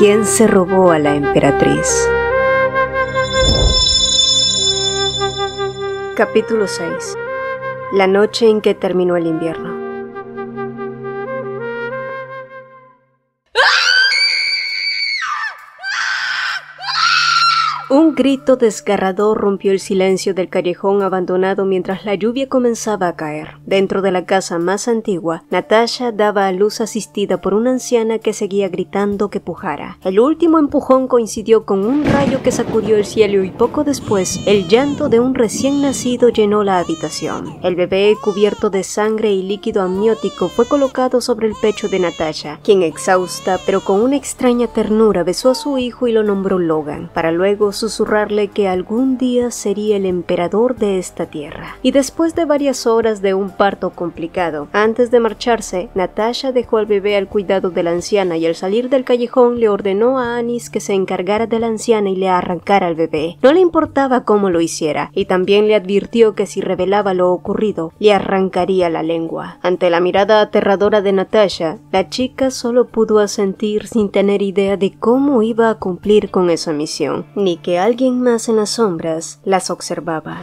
¿Quién se robó a la emperatriz? Capítulo 6. La noche en que terminó el invierno. Un grito desgarrador rompió el silencio del callejón abandonado mientras la lluvia comenzaba a caer. Dentro de la casa más antigua, Natasha daba a luz asistida por una anciana que seguía gritando que pujara. El último empujón coincidió con un rayo que sacudió el cielo y poco después, el llanto de un recién nacido llenó la habitación. El bebé, cubierto de sangre y líquido amniótico, fue colocado sobre el pecho de Natasha, quien exhausta pero con una extraña ternura besó a su hijo y lo nombró Logan, para luego susurrarle que algún día sería el emperador de esta tierra. Y después de varias horas de un parto complicado, antes de marcharse, Natasha dejó al bebé al cuidado de la anciana y al salir del callejón le ordenó a Anis que se encargara de la anciana y le arrancara al bebé. No le importaba cómo lo hiciera, y también le advirtió que si revelaba lo ocurrido, le arrancaría la lengua. Ante la mirada aterradora de Natasha, la chica solo pudo asentir sin tener idea de cómo iba a cumplir con esa misión, ni que alguien más en las sombras las observaba.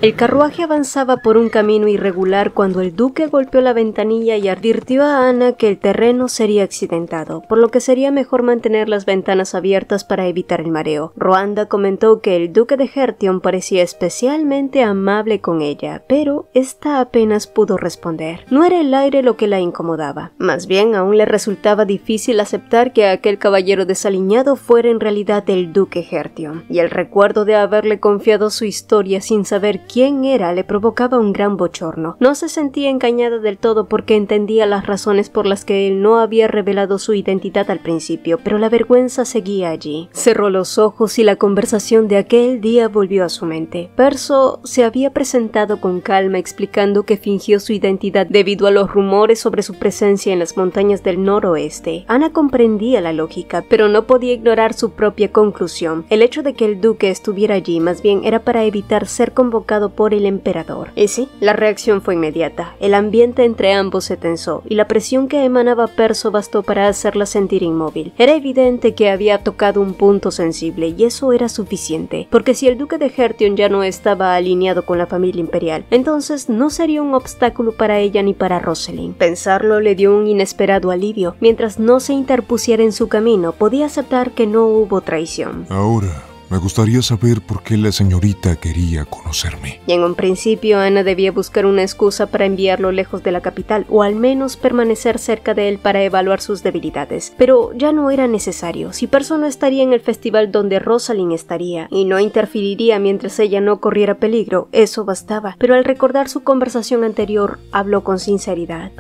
El carruaje avanzaba por un camino irregular cuando el duque golpeó la ventanilla y advirtió a Anna que el terreno sería accidentado, por lo que sería mejor mantener las ventanas abiertas para evitar el mareo. Ruanda comentó que el duque de Hertion parecía especialmente amable con ella, pero ésta apenas pudo responder. No era el aire lo que la incomodaba, más bien aún le resultaba difícil aceptar que aquel caballero desaliñado fuera en realidad el duque Hertion, y el recuerdo de haberle confiado su historia sin saber quién era le provocaba un gran bochorno. No se sentía engañada del todo porque entendía las razones por las que él no había revelado su identidad al principio, pero la vergüenza seguía allí. Cerró los ojos y la conversación de aquel día volvió a su mente. Perso se había presentado con calma explicando que fingió su identidad debido a los rumores sobre su presencia en las montañas del noroeste. Anna comprendía la lógica, pero no podía ignorar su propia conclusión. El hecho de que el duque estuviera allí más bien era para evitar ser convocado por el emperador. Y sí, la reacción fue inmediata. El ambiente entre ambos se tensó, y la presión que emanaba Perso bastó para hacerla sentir inmóvil. Era evidente que había tocado un punto sensible, y eso era suficiente, porque si el duque de Hertion ya no estaba alineado con la familia imperial, entonces no sería un obstáculo para ella ni para Rosalind. Pensarlo le dio un inesperado alivio. Mientras no se interpusiera en su camino, podía aceptar que no hubo traición. Ahora me gustaría saber por qué la señorita quería conocerme. Y en un principio Anna debía buscar una excusa para enviarlo lejos de la capital, o al menos permanecer cerca de él para evaluar sus debilidades. Pero ya no era necesario. Si Perso no estaría en el festival donde Rosalind estaría, y no interferiría mientras ella no corriera peligro, eso bastaba. Pero al recordar su conversación anterior, habló con sinceridad.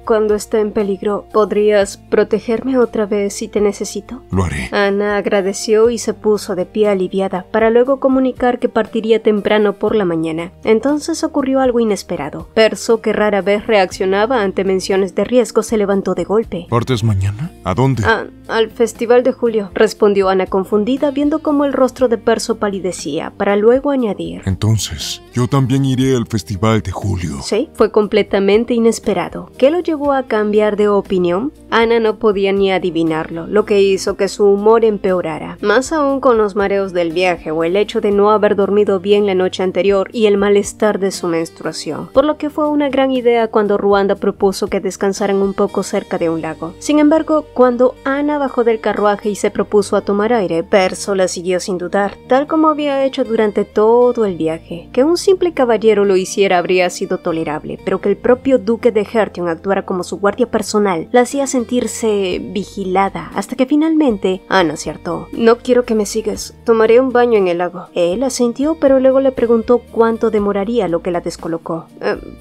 Cuando esté en peligro, ¿podrías protegerme otra vez si te necesito? Lo haré. Anna agradeció y se puso de pie aliviada, para luego comunicar que partiría temprano por la mañana. Entonces ocurrió algo inesperado. Perso, que rara vez reaccionaba ante menciones de riesgo, se levantó de golpe. ¿Partes mañana? ¿A dónde? Al festival de julio, respondió Anna confundida, viendo cómo el rostro de Perso palidecía, para luego añadir: Entonces, yo también iré al festival de julio. Sí, fue completamente inesperado. ¿Qué lo llevó a cambiar de opinión? Anna no podía ni adivinarlo, lo que hizo que su humor empeorara, más aún con los mareos del viaje o el hecho de no haber dormido bien la noche anterior y el malestar de su menstruación, por lo que fue una gran idea cuando Ruanda propuso que descansaran un poco cerca de un lago. Sin embargo, cuando Anna bajó del carruaje y se propuso a tomar aire, Perso la siguió sin dudar, tal como había hecho durante todo el viaje. Que un simple caballero lo hiciera habría sido tolerable, pero que el propio duque de Hertion actuara como su guardia personal la hacía sentirse vigilada, hasta que finalmente Anna se hartó. No quiero que me sigas. Tomaré un baño en el lago. Él asintió, pero luego le preguntó cuánto demoraría, lo que la descolocó.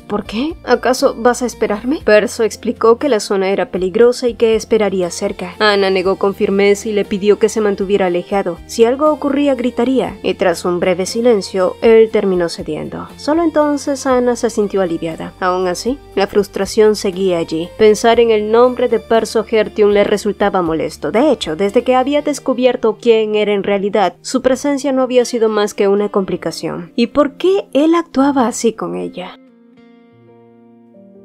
¿Por qué? ¿Acaso vas a esperarme? Perso explicó que la zona era peligrosa y que esperaría cerca. Anna negó con firmeza y le pidió que se mantuviera alejado. Si algo ocurría, gritaría. Y tras un breve silencio, él terminó cediendo. Solo entonces Anna se sintió aliviada. Aún así, la frustración seguía allí. Pensar en el nombre de Perso Hertion le resultaba molesto. De hecho, desde que había descubierto quién era en realidad, su presencia no había sido más que una complicación. ¿Y por qué él actuaba así con ella?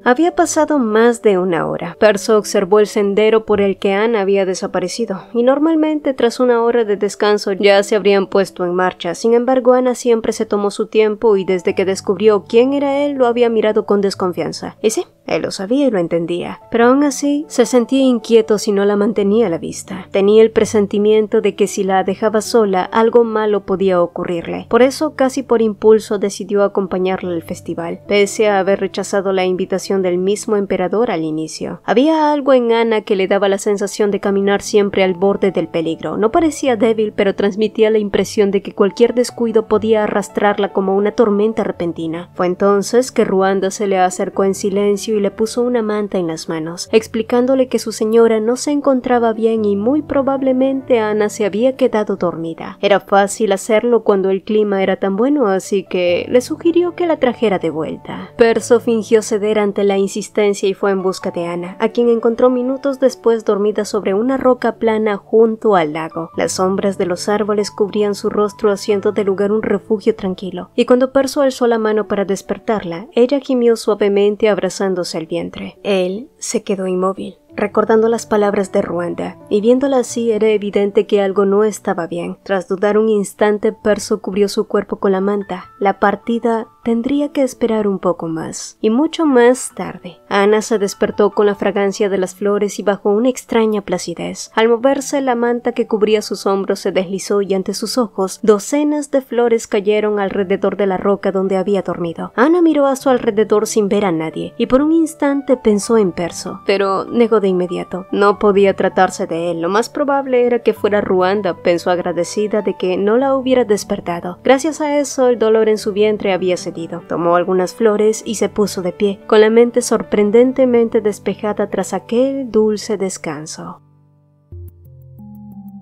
Había pasado más de una hora. Perso observó el sendero por el que Ana había desaparecido, y normalmente tras una hora de descanso ya se habrían puesto en marcha. Sin embargo, Ana siempre se tomó su tiempo y desde que descubrió quién era él lo había mirado con desconfianza. Y sí, él lo sabía y lo entendía, pero aún así se sentía inquieto si no la mantenía a la vista. Tenía el presentimiento de que si la dejaba sola, algo malo podía ocurrirle. Por eso, casi por impulso, decidió acompañarla al festival, pese a haber rechazado la invitación del mismo emperador al inicio. Había algo en Ana que le daba la sensación de caminar siempre al borde del peligro. No parecía débil, pero transmitía la impresión de que cualquier descuido podía arrastrarla como una tormenta repentina. Fue entonces que Ruanda se le acercó en silencio y le puso una manta en las manos, explicándole que su señora no se encontraba bien y muy probablemente Ana se había quedado dormida. Era fácil hacerlo cuando el clima era tan bueno, así que le sugirió que la trajera de vuelta. Perso fingió ceder ante la insistencia y fue en busca de Ana, a quien encontró minutos después dormida sobre una roca plana junto al lago. Las sombras de los árboles cubrían su rostro, haciendo del lugar un refugio tranquilo, y cuando Perso alzó la mano para despertarla, ella gimió suavemente abrazándose el vientre. Él se quedó inmóvil, recordando las palabras de Ruanda, y viéndola así era evidente que algo no estaba bien. Tras dudar un instante, Perso cubrió su cuerpo con la manta. La partida tendría que esperar un poco más. Y mucho más tarde, Ana se despertó con la fragancia de las flores y bajo una extraña placidez. Al moverse, la manta que cubría sus hombros se deslizó y ante sus ojos, docenas de flores cayeron alrededor de la roca donde había dormido. Ana miró a su alrededor sin ver a nadie, y por un instante pensó en Perso, pero negó de inmediato. No podía tratarse de él. Lo más probable era que fuera Ruanda, pensó agradecida de que no la hubiera despertado. Gracias a eso, el dolor en su vientre había cedido. Tomó algunas flores y se puso de pie, con la mente sorprendentemente despejada tras aquel dulce descanso.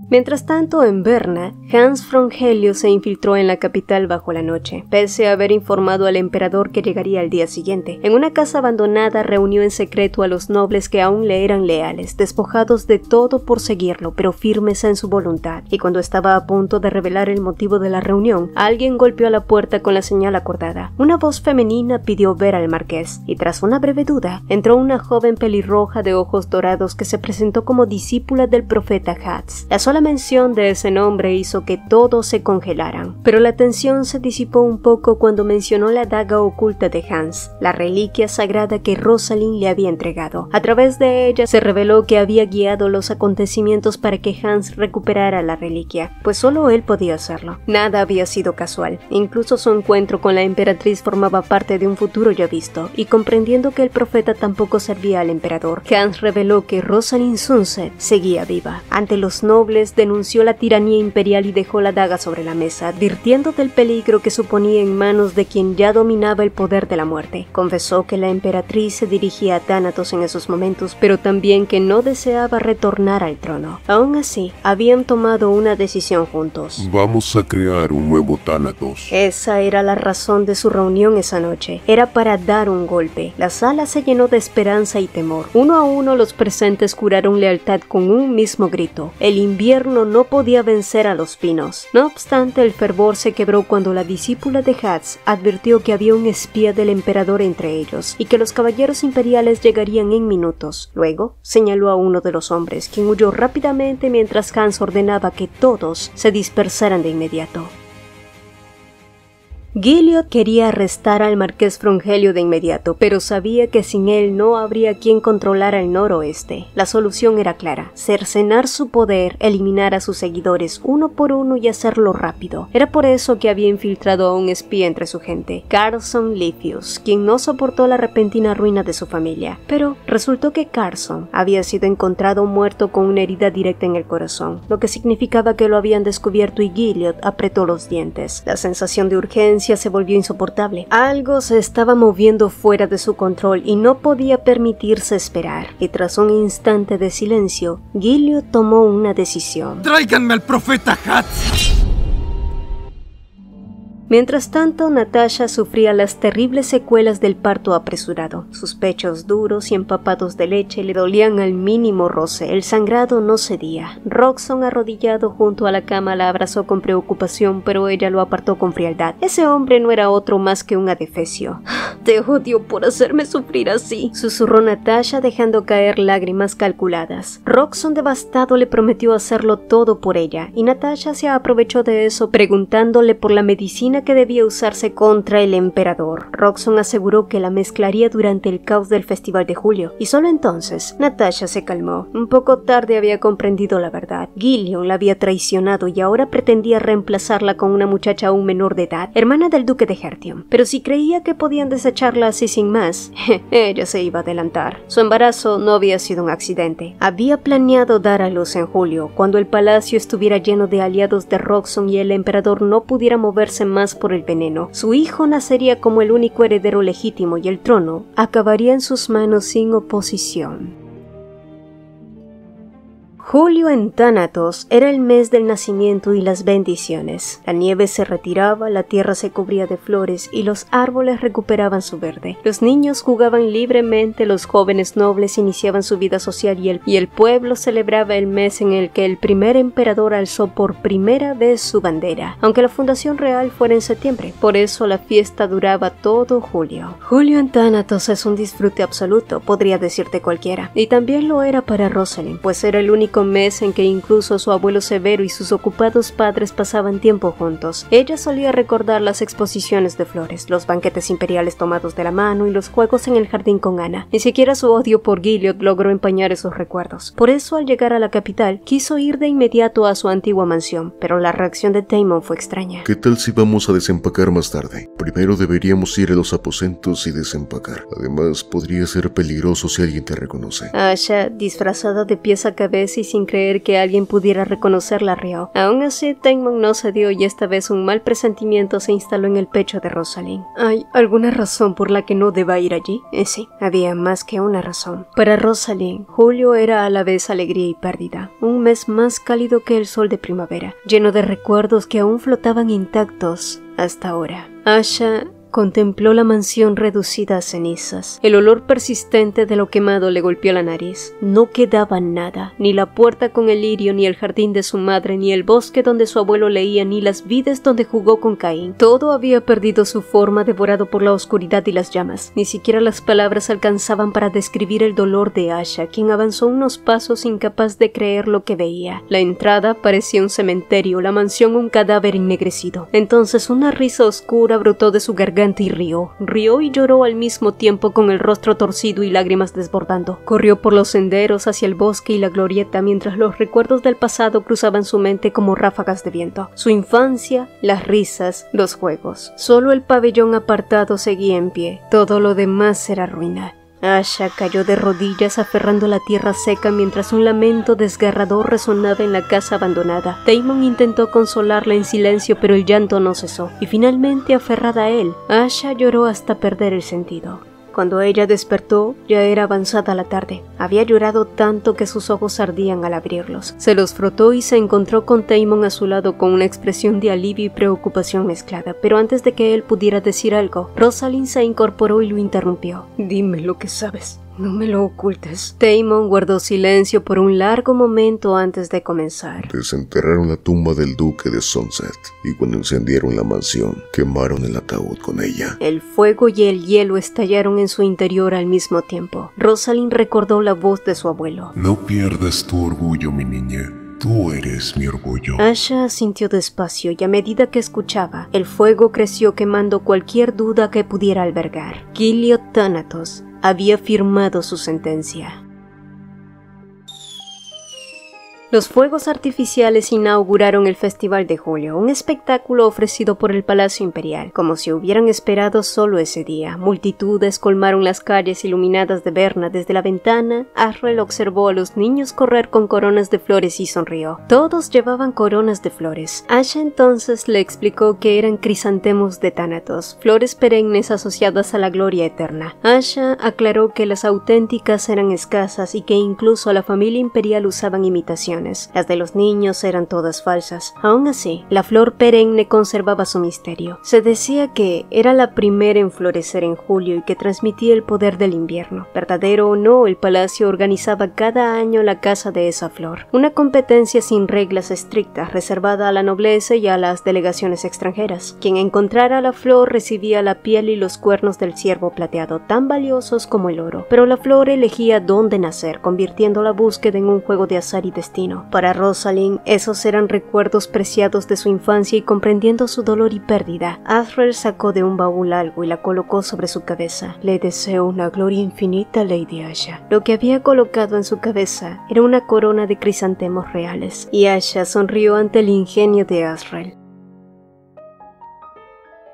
Mientras tanto, en Berna, Hans Frongelio se infiltró en la capital bajo la noche, pese a haber informado al emperador que llegaría al día siguiente. En una casa abandonada reunió en secreto a los nobles que aún le eran leales, despojados de todo por seguirlo, pero firmes en su voluntad. Y cuando estaba a punto de revelar el motivo de la reunión, alguien golpeó a la puerta con la señal acordada. Una voz femenina pidió ver al marqués, y tras una breve duda, entró una joven pelirroja de ojos dorados que se presentó como discípula del profeta Hatz. La sola mención de ese nombre hizo que todos se congelaran, pero la tensión se disipó un poco cuando mencionó la daga oculta de Hans, la reliquia sagrada que Rosalind le había entregado. A través de ella se reveló que había guiado los acontecimientos para que Hans recuperara la reliquia, pues solo él podía hacerlo. Nada había sido casual, incluso su encuentro con la emperatriz formaba parte de un futuro ya visto, y comprendiendo que el profeta tampoco servía al emperador, Hans reveló que Rosalind Sunset seguía viva. Ante los nobles denunció la tiranía imperial y dejó la daga sobre la mesa, advirtiendo del peligro que suponía en manos de quien ya dominaba el poder de la muerte. Confesó que la emperatriz se dirigía a Thanatos en esos momentos, pero también que no deseaba retornar al trono. Aún así, habían tomado una decisión juntos. Vamos a crear un nuevo Thanatos. Esa era la razón de su reunión esa noche. Era para dar un golpe. La sala se llenó de esperanza y temor. Uno a uno los presentes juraron lealtad con un mismo grito. El invierno no podía vencer a los pinos. No obstante, el fervor se quebró cuando la discípula de Hatz advirtió que había un espía del emperador entre ellos y que los caballeros imperiales llegarían en minutos. Luego, señaló a uno de los hombres, quien huyó rápidamente mientras Hans ordenaba que todos se dispersaran de inmediato. Gilliot quería arrestar al marqués Frongelio de inmediato, pero sabía que sin él no habría quien controlara el noroeste. La solución era clara: cercenar su poder, eliminar a sus seguidores uno por uno y hacerlo rápido. Era por eso que había infiltrado a un espía entre su gente, Carson Livius, quien no soportó la repentina ruina de su familia. Pero resultó que Carson había sido encontrado muerto con una herida directa en el corazón, lo que significaba que lo habían descubierto y Gilliot apretó los dientes. La sensación de urgencia se volvió insoportable. Algo se estaba moviendo fuera de su control y no podía permitirse esperar. Y tras un instante de silencio, Gilliot tomó una decisión. ¡Tráiganme al profeta Hatz! Mientras tanto, Natasha sufría las terribles secuelas del parto apresurado. Sus pechos duros y empapados de leche le dolían al mínimo roce. El sangrado no cedía. Roxxon, arrodillado junto a la cama, la abrazó con preocupación, pero ella lo apartó con frialdad. Ese hombre no era otro más que un adefesio. Te odio por hacerme sufrir así, susurró Natasha dejando caer lágrimas calculadas. Roxxon devastado le prometió hacerlo todo por ella, y Natasha se aprovechó de eso preguntándole por la medicina que debía usarse contra el emperador. Roxxon aseguró que la mezclaría durante el caos del festival de julio, y solo entonces Natasha se calmó. Un poco tarde había comprendido la verdad. Gillion la había traicionado y ahora pretendía reemplazarla con una muchacha aún menor de edad, hermana del duque de Herthium. Pero si creía que podían desecharla así sin más, ella se iba a adelantar. Su embarazo no había sido un accidente. Había planeado dar a luz en julio, cuando el palacio estuviera lleno de aliados de Roxxon y el emperador no pudiera moverse más por el veneno. Su hijo nacería como el único heredero legítimo y el trono acabaría en sus manos sin oposición. Julio en Thanatos era el mes del nacimiento y las bendiciones. La nieve se retiraba, la tierra se cubría de flores y los árboles recuperaban su verde. Los niños jugaban libremente, los jóvenes nobles iniciaban su vida social y el pueblo celebraba el mes en el que el primer emperador alzó por primera vez su bandera, aunque la fundación real fuera en septiembre. Por eso la fiesta duraba todo julio. Julio en Thanatos es un disfrute absoluto, podría decirte cualquiera. Y también lo era para Rosalind, pues era el único mes en que incluso su abuelo Severo y sus ocupados padres pasaban tiempo juntos. Ella solía recordar las exposiciones de flores, los banquetes imperiales tomados de la mano y los juegos en el jardín con Anna. Ni siquiera su odio por Gilead logró empañar esos recuerdos. Por eso, al llegar a la capital, quiso ir de inmediato a su antigua mansión, pero la reacción de Daemon fue extraña. ¿Qué tal si vamos a desempacar más tarde? Primero deberíamos ir a los aposentos y desempacar. Además, podría ser peligroso si alguien te reconoce. Asha, disfrazada de pies a cabeza y sin creer que alguien pudiera reconocerla, rió. Aún así, Daemon no cedió y esta vez un mal presentimiento se instaló en el pecho de Rosalind. ¿Hay alguna razón por la que no deba ir allí? Sí, había más que una razón. Para Rosalind, julio era a la vez alegría y pérdida. Un mes más cálido que el sol de primavera, lleno de recuerdos que aún flotaban intactos hasta ahora. Asha contempló la mansión reducida a cenizas. El olor persistente de lo quemado le golpeó la nariz. No quedaba nada, ni la puerta con el lirio, ni el jardín de su madre, ni el bosque donde su abuelo leía, ni las vides donde jugó con Caín. Todo había perdido su forma, devorado por la oscuridad y las llamas. Ni siquiera las palabras alcanzaban para describir el dolor de Asha, quien avanzó unos pasos incapaz de creer lo que veía. La entrada parecía un cementerio, la mansión un cadáver ennegrecido. Entonces una risa oscura brotó de su garganta y rió y lloró al mismo tiempo, con el rostro torcido y lágrimas desbordando. Corrió por los senderos hacia el bosque y la glorieta mientras los recuerdos del pasado cruzaban su mente como ráfagas de viento. Su infancia, las risas, los juegos. Solo el pabellón apartado seguía en pie. Todo lo demás era ruina. Asha cayó de rodillas aferrando la tierra seca mientras un lamento desgarrador resonaba en la casa abandonada. Daemon intentó consolarla en silencio, pero el llanto no cesó, y finalmente, aferrada a él, Asha lloró hasta perder el sentido. Cuando ella despertó, ya era avanzada la tarde. Había llorado tanto que sus ojos ardían al abrirlos. Se los frotó y se encontró con Daemon a su lado con una expresión de alivio y preocupación mezclada. Pero antes de que él pudiera decir algo, Rosalind se incorporó y lo interrumpió. «Dime lo que sabes. No me lo ocultes». Daemon guardó silencio por un largo momento antes de comenzar. Desenterraron la tumba del duque de Sunset y cuando incendiaron la mansión, quemaron el ataúd con ella. El fuego y el hielo estallaron en su interior al mismo tiempo. Rosalind recordó la voz de su abuelo. No pierdas tu orgullo, mi niña. Tú eres mi orgullo. Asha asintió despacio y a medida que escuchaba, el fuego creció quemando cualquier duda que pudiera albergar. Gilead Thanatos había firmado su sentencia. Los fuegos artificiales inauguraron el Festival de Julio, un espectáculo ofrecido por el Palacio Imperial, como si hubieran esperado solo ese día. Multitudes colmaron las calles iluminadas de Berna. Desde la ventana, Azriel observó a los niños correr con coronas de flores y sonrió. Todos llevaban coronas de flores. Asha entonces le explicó que eran crisantemos de Thanatos, flores perennes asociadas a la gloria eterna. Asha aclaró que las auténticas eran escasas y que incluso la familia imperial usaban imitaciones. delegaciones. Las de los niños eran todas falsas. Aún así, la flor perenne conservaba su misterio. Se decía que era la primera en florecer en julio y que transmitía el poder del invierno. Verdadero o no, el palacio organizaba cada año la caza de esa flor, una competencia sin reglas estrictas reservada a la nobleza y a las delegaciones extranjeras. Quien encontrara la flor recibía la piel y los cuernos del ciervo plateado, tan valiosos como el oro, pero la flor elegía dónde nacer, convirtiendo la búsqueda en un juego de azar y destino. Para Rosalind, esos eran recuerdos preciados de su infancia y comprendiendo su dolor y pérdida, Azrael sacó de un baúl algo y la colocó sobre su cabeza. Le deseo una gloria infinita, Lady Asha. Lo que había colocado en su cabeza era una corona de crisantemos reales, y Asha sonrió ante el ingenio de Azrael.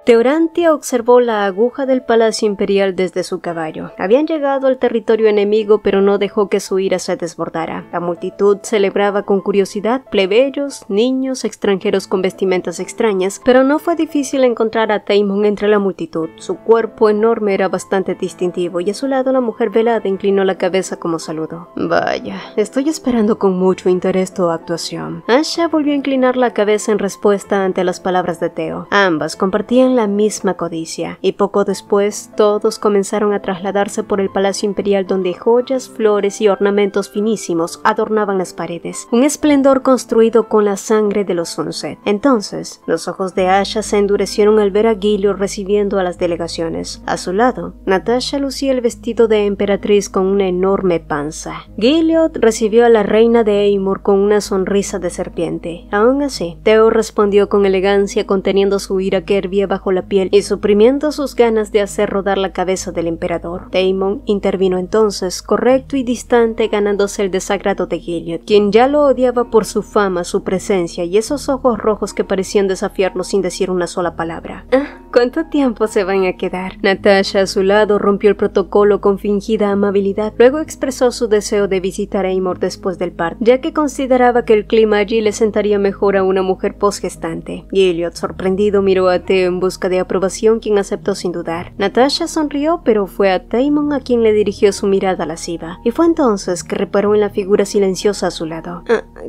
Teorantia observó la aguja del palacio imperial desde su caballo. Habían llegado al territorio enemigo, pero no dejó que su ira se desbordara. La multitud celebraba con curiosidad, plebeyos, niños, extranjeros con vestimentas extrañas, pero no fue difícil encontrar a Daemon entre la multitud. Su cuerpo enorme era bastante distintivo, y a su lado la mujer velada inclinó la cabeza como saludo. Vaya, estoy esperando con mucho interés tu actuación. Asha volvió a inclinar la cabeza en respuesta ante las palabras de Theo. Ambas compartían la misma codicia, y poco después todos comenzaron a trasladarse por el palacio imperial, donde joyas, flores y ornamentos finísimos adornaban las paredes, un esplendor construido con la sangre de los Sunset. Entonces, los ojos de Asha se endurecieron al ver a Gilead recibiendo a las delegaciones. A su lado, Natasha lucía el vestido de emperatriz con una enorme panza. Gilead recibió a la reina de Aemor con una sonrisa de serpiente. Aún así, Theo respondió con elegancia, conteniendo su ira que hervía bajo la piel y suprimiendo sus ganas de hacer rodar la cabeza del emperador. Daemon intervino entonces, correcto y distante, ganándose el desagrado de Gilead, quien ya lo odiaba por su fama, su presencia y esos ojos rojos que parecían desafiarlo sin decir una sola palabra. ¿Cuánto tiempo se van a quedar? Natasha, a su lado, rompió el protocolo con fingida amabilidad. Luego expresó su deseo de visitar a Aemor después del parto, ya que consideraba que el clima allí le sentaría mejor a una mujer posgestante. Gilead, sorprendido, miró a Theo en busca de aprobación, quien aceptó sin dudar. Natasha sonrió, pero fue a Daemon a quien le dirigió su mirada lasciva, y fue entonces que reparó en la figura silenciosa a su lado.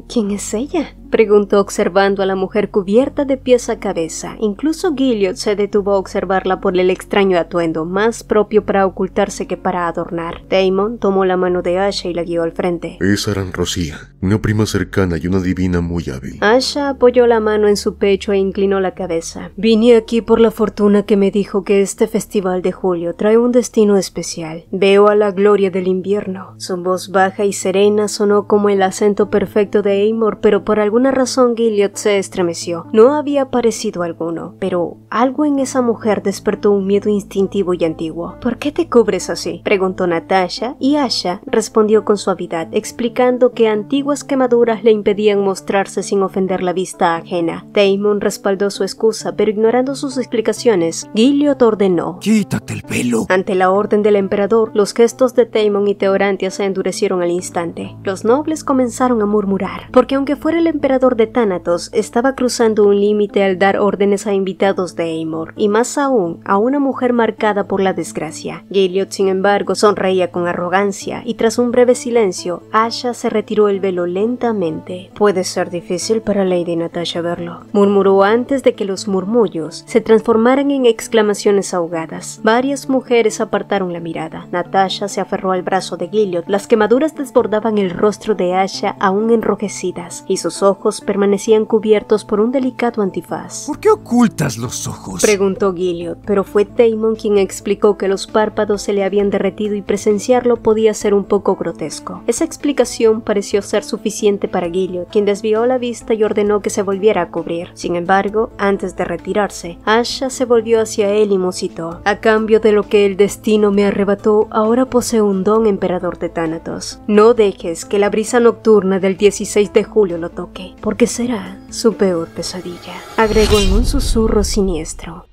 ¿Quién es ella?, preguntó observando a la mujer cubierta de pies a cabeza. Incluso Gilead se detuvo a observarla por el extraño atuendo, más propio para ocultarse que para adornar. Daemon tomó la mano de Asha y la guió al frente. Es Aran-Rocía, una prima cercana y una divina muy hábil. Asha apoyó la mano en su pecho e inclinó la cabeza. Vine aquí por la fortuna que me dijo que este festival de julio trae un destino especial. Veo a la gloria del invierno. Su voz baja y serena sonó como el acento perfecto de Aemor, pero por alguna razón Gilead se estremeció. No había parecido alguno, pero algo en esa mujer despertó un miedo instintivo y antiguo. ¿Por qué te cubres así?, preguntó Natasha, y Asha respondió con suavidad, explicando que antiguas quemaduras le impedían mostrarse sin ofender la vista ajena. Daemon respaldó su excusa, pero ignorando sus explicaciones, Gilead ordenó: ¡Quítate el pelo! Ante la orden del emperador, los gestos de Daemon y Teorantia se endurecieron al instante. Los nobles comenzaron a murmurar, porque aunque fuera el emperador de Thanatos, estaba cruzando un límite al dar órdenes a invitados de Aemor, y más aún a una mujer marcada por la desgracia. Gilead, sin embargo, sonreía con arrogancia, y tras un breve silencio, Asha se retiró el velo lentamente. Puede ser difícil para Lady Natasha verlo, murmuró antes de que los murmullos se transformaran en exclamaciones ahogadas. Varias mujeres apartaron la mirada. Natasha se aferró al brazo de Gilead. Las quemaduras desbordaban el rostro de Asha aún enrojecidas, y sus ojos permanecían cubiertos por un delicado antifaz. ¿Por qué ocultas los ojos?, preguntó Gilead, pero fue Daemon quien explicó que los párpados se le habían derretido y presenciarlo podía ser un poco grotesco. Esa explicación pareció ser suficiente para Gilead, quien desvió la vista y ordenó que se volviera a cubrir. Sin embargo, antes de retirarse, Asha se volvió hacia él y musitó: a cambio de lo que el destino me arrebató, ahora poseo un don, emperador de Thanatos. No dejes que la brisa nocturna del 16 de julio lo toque, porque será su peor pesadilla, agregó en un susurro siniestro.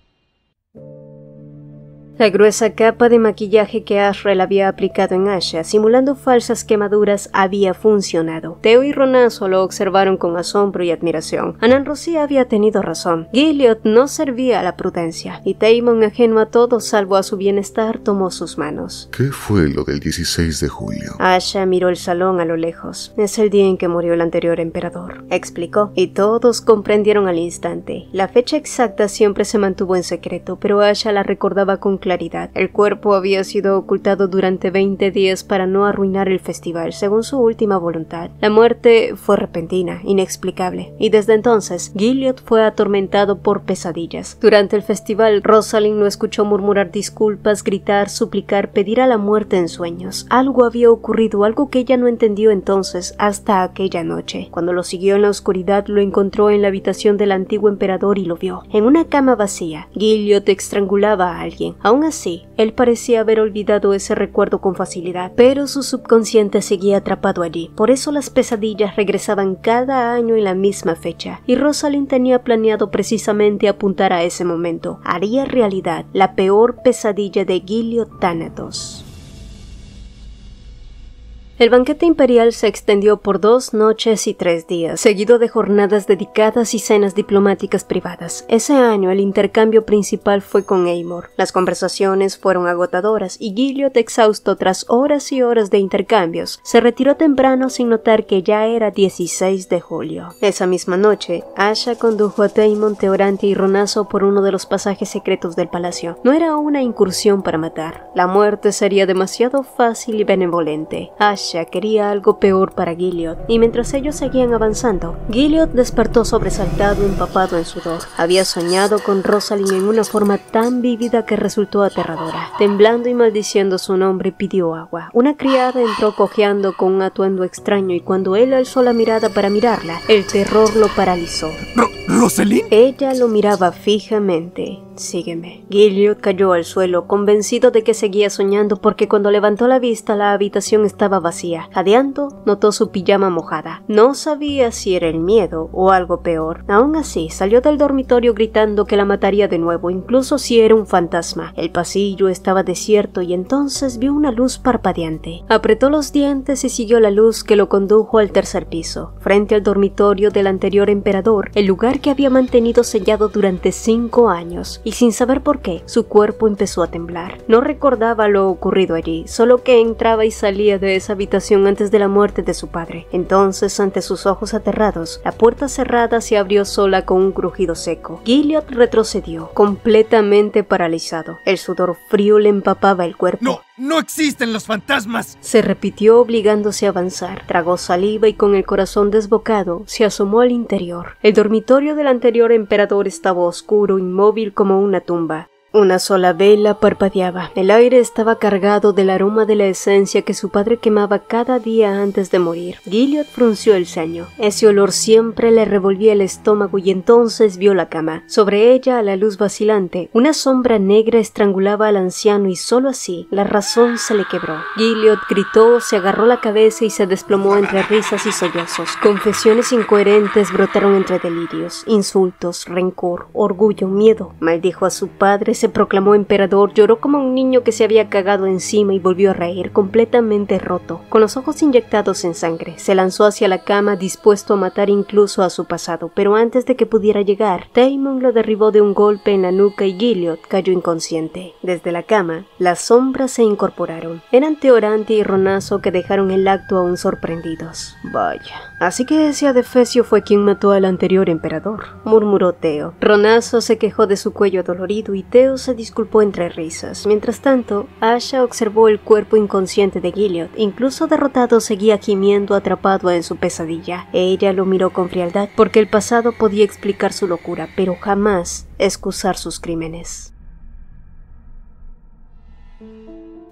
La gruesa capa de maquillaje que Asriel había aplicado en Asha, simulando falsas quemaduras, había funcionado. Theo y Ronazo lo observaron con asombro y admiración. Anne Rosie había tenido razón. Gilliot no servía a la prudencia, y Daemon, ajeno a todo salvo a su bienestar, tomó sus manos. ¿Qué fue lo del 16 de julio? Asha miró el salón a lo lejos. Es el día en que murió el anterior emperador, explicó, y todos comprendieron al instante. La fecha exacta siempre se mantuvo en secreto, pero Asha la recordaba con claridad. El cuerpo había sido ocultado durante 20 días para no arruinar el festival, según su última voluntad. La muerte fue repentina, inexplicable, y desde entonces Gilliot fue atormentado por pesadillas. Durante el festival, Rosalind lo escuchó murmurar disculpas, gritar, suplicar, pedir a la muerte en sueños. Algo había ocurrido, algo que ella no entendió entonces hasta aquella noche. Cuando lo siguió en la oscuridad, lo encontró en la habitación del antiguo emperador y lo vio. En una cama vacía, Gilliot estrangulaba a alguien. Aún así, él parecía haber olvidado ese recuerdo con facilidad, pero su subconsciente seguía atrapado allí. Por eso las pesadillas regresaban cada año en la misma fecha, y Rosalind tenía planeado precisamente apuntar a ese momento. Haría realidad la peor pesadilla de Gilliot Thanatos. El banquete imperial se extendió por 2 noches y 3 días, seguido de jornadas dedicadas y cenas diplomáticas privadas. Ese año el intercambio principal fue con Aemor. Las conversaciones fueron agotadoras y Gilliot, exhausto tras horas y horas de intercambios, se retiró temprano sin notar que ya era 16 de julio. Esa misma noche, Asha condujo a Daemon, Teorantia y Ronazo por uno de los pasajes secretos del palacio. No era una incursión para matar. La muerte sería demasiado fácil y benevolente. Asha quería algo peor para Gilliot, y mientras ellos seguían avanzando, Gilliot despertó sobresaltado, empapado en sudor. Había soñado con Rosalind en una forma tan vívida que resultó aterradora. Temblando y maldiciendo su nombre, pidió agua. Una criada entró cojeando con un atuendo extraño, y cuando él alzó la mirada para mirarla, el terror lo paralizó. ¿Rosalind? Ella lo miraba fijamente. Sígueme. Gilliot cayó al suelo, convencido de que seguía soñando, porque cuando levantó la vista la habitación estaba vacía. Jadeando, notó su pijama mojada. No sabía si era el miedo o algo peor. Aún así, salió del dormitorio gritando que la mataría de nuevo, incluso si era un fantasma. El pasillo estaba desierto y entonces vio una luz parpadeante. Apretó los dientes y siguió la luz que lo condujo al 3er piso, frente al dormitorio del anterior emperador, el lugar que había mantenido sellado durante 5 años. Y sin saber por qué, su cuerpo empezó a temblar. No recordaba lo ocurrido allí, solo que entraba y salía de esa habitación antes de la muerte de su padre. Entonces, ante sus ojos aterrados, la puerta cerrada se abrió sola con un crujido seco. Gilliot retrocedió, completamente paralizado. El sudor frío le empapaba el cuerpo. ¡No existen los fantasmas! Se repitió, obligándose a avanzar. Tragó saliva y con el corazón desbocado, se asomó al interior. El dormitorio del anterior emperador estaba oscuro, inmóvil como una tumba. Una sola vela parpadeaba. El aire estaba cargado del aroma de la esencia que su padre quemaba cada día antes de morir. Gilliot frunció el ceño. Ese olor siempre le revolvía el estómago y entonces vio la cama. Sobre ella, a la luz vacilante, una sombra negra estrangulaba al anciano y solo así la razón se le quebró. Gilliot gritó, se agarró la cabeza y se desplomó entre risas y sollozos. Confesiones incoherentes brotaron entre delirios, insultos, rencor, orgullo, miedo. Maldijo a su padre, se proclamó emperador, lloró como un niño que se había cagado encima y volvió a reír, completamente roto. Con los ojos inyectados en sangre, se lanzó hacia la cama dispuesto a matar incluso a su pasado, pero antes de que pudiera llegar, Daemon lo derribó de un golpe en la nuca y Gilliot cayó inconsciente. Desde la cama, las sombras se incorporaron. Eran Teorantia y Ronazo, que dejaron el acto aún sorprendidos. Vaya, así que ese adefesio fue quien mató al anterior emperador, murmuró Theo. Ronazo se quejó de su cuello dolorido y Theo se disculpó entre risas. Mientras tanto, Asha observó el cuerpo inconsciente de Gilliot. Incluso derrotado, seguía gimiendo, atrapado en su pesadilla. Ella lo miró con frialdad, porque el pasado podía explicar su locura, pero jamás excusar sus crímenes.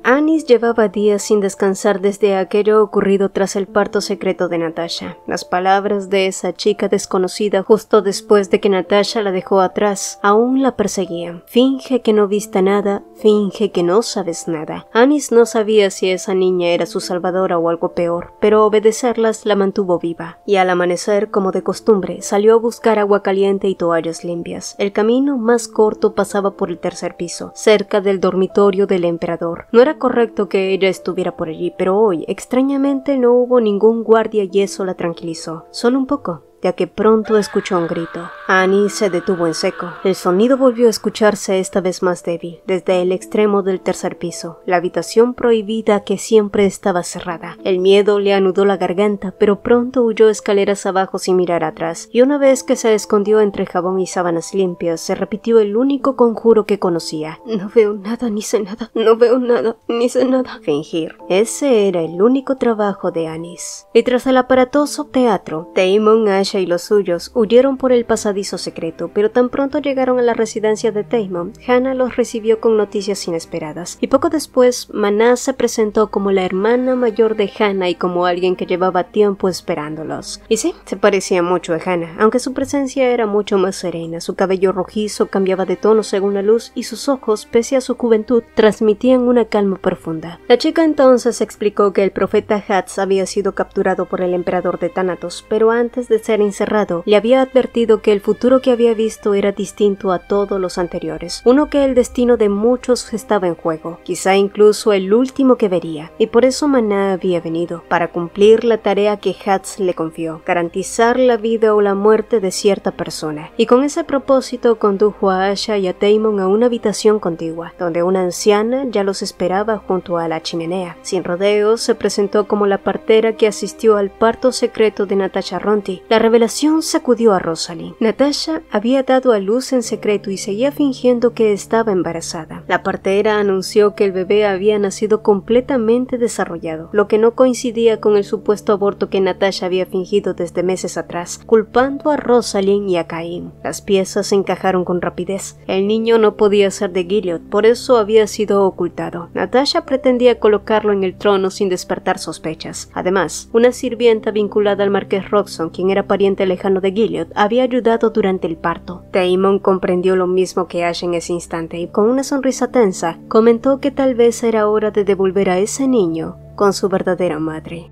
Anis llevaba días sin descansar desde aquello ocurrido tras el parto secreto de Natasha. Las palabras de esa chica desconocida justo después de que Natasha la dejó atrás aún la perseguían. Finge que no viste nada, finge que no sabes nada. Anis no sabía si esa niña era su salvadora o algo peor, pero obedecerlas la mantuvo viva. Y al amanecer, como de costumbre, salió a buscar agua caliente y toallas limpias. El camino más corto pasaba por el tercer piso, cerca del dormitorio del emperador. No era correcto que ella estuviera por allí, pero hoy, extrañamente, no hubo ningún guardia y eso la tranquilizó. Solo un poco, ya que pronto escuchó un grito. Anis se detuvo en seco. El sonido volvió a escucharse, esta vez más débil, desde el extremo del tercer piso, la habitación prohibida que siempre estaba cerrada. El miedo le anudó la garganta, pero pronto huyó escaleras abajo sin mirar atrás, y una vez que se escondió entre jabón y sábanas limpias, se repitió el único conjuro que conocía. No veo nada ni sé nada, no veo nada ni sé nada. Fingir. Ese era el único trabajo de Anis. Y tras el aparatoso teatro, Daemon, Asha y los suyos huyeron por el pasadizo secreto, pero tan pronto llegaron a la residencia de Daemon, Hannah los recibió con noticias inesperadas, y poco después Maná se presentó como la hermana mayor de Hannah y como alguien que llevaba tiempo esperándolos. Y sí, se parecía mucho a Hannah, aunque su presencia era mucho más serena. Su cabello rojizo cambiaba de tono según la luz y sus ojos, pese a su juventud, transmitían una calma profunda. La chica entonces explicó que el profeta Hats había sido capturado por el emperador de Thanatos, pero antes de ser encerrado, le había advertido que el futuro que había visto era distinto a todos los anteriores, uno que el destino de muchos estaba en juego, quizá incluso el último que vería, y por eso Maná había venido, para cumplir la tarea que Hats le confió, garantizar la vida o la muerte de cierta persona, y con ese propósito condujo a Asha y a Daemon a una habitación contigua, donde una anciana ya los esperaba junto a la chimenea. Sin rodeos, se presentó como la partera que asistió al parto secreto de Natasha Ronti. La revelación sacudió a Rosalind. Natasha había dado a luz en secreto y seguía fingiendo que estaba embarazada. La partera anunció que el bebé había nacido completamente desarrollado, lo que no coincidía con el supuesto aborto que Natasha había fingido desde meses atrás, culpando a Rosalind y a Cain. Las piezas se encajaron con rapidez. El niño no podía ser de Gilead, por eso había sido ocultado. Natasha pretendía colocarlo en el trono sin despertar sospechas. Además, una sirvienta vinculada al marqués Roxxon, quien era pariente lejano de Gilead, había ayudado durante el parto. Daemon comprendió lo mismo que Asha en ese instante y con una sonrisa tensa comentó que tal vez era hora de devolver a ese niño con su verdadera madre.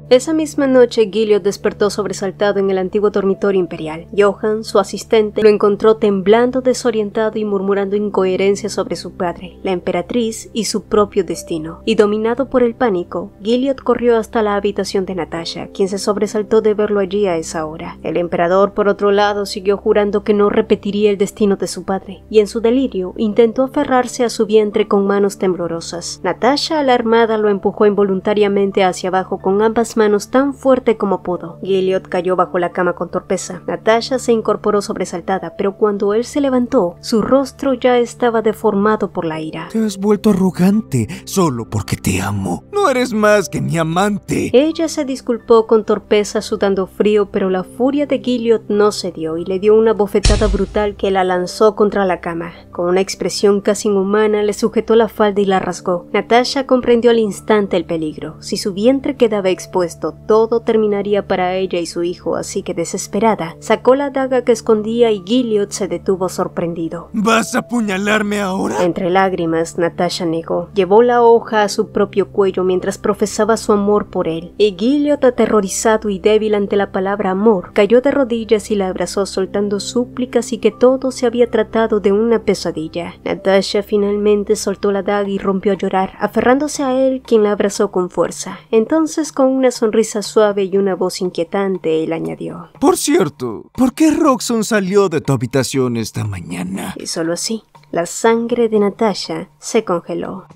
Esa misma noche, Gilead despertó sobresaltado en el antiguo dormitorio imperial. Johan, su asistente, lo encontró temblando, desorientado y murmurando incoherencias sobre su padre, la emperatriz y su propio destino. Y dominado por el pánico, Gilead corrió hasta la habitación de Natasha, quien se sobresaltó de verlo allí a esa hora. El emperador, por otro lado, siguió jurando que no repetiría el destino de su padre, y en su delirio intentó aferrarse a su vientre con manos temblorosas. Natasha, alarmada, lo empujó involuntariamente hacia abajo con ambas manos tan fuerte como pudo. Gilead cayó bajo la cama con torpeza. Natasha se incorporó sobresaltada, pero cuando él se levantó, su rostro ya estaba deformado por la ira. Te has vuelto arrogante solo porque te amo. No eres más que mi amante. Ella se disculpó con torpeza, sudando frío, pero la furia de Gilead no cedió y le dio una bofetada brutal que la lanzó contra la cama. Con una expresión casi inhumana, le sujetó la falda y la rasgó. Natasha comprendió al instante el peligro. Si su vientre quedaba expuesto, todo terminaría para ella y su hijo, así que desesperada, sacó la daga que escondía y Gilead se detuvo sorprendido. ¿Vas a apuñalarme ahora? Entre lágrimas, Natasha negó. Llevó la hoja a su propio cuello mientras profesaba su amor por él, y Gilead, aterrorizado y débil ante la palabra amor, cayó de rodillas y la abrazó soltando súplicas y que todo se había tratado de una pesadilla. Natasha finalmente soltó la daga y rompió a llorar, aferrándose a él, quien la abrazó con fuerza. Entonces, con una sonrisa suave y una voz inquietante, él añadió: Por cierto, ¿por qué Roxxon salió de tu habitación esta mañana? Y solo así, la sangre de Natasha se congeló.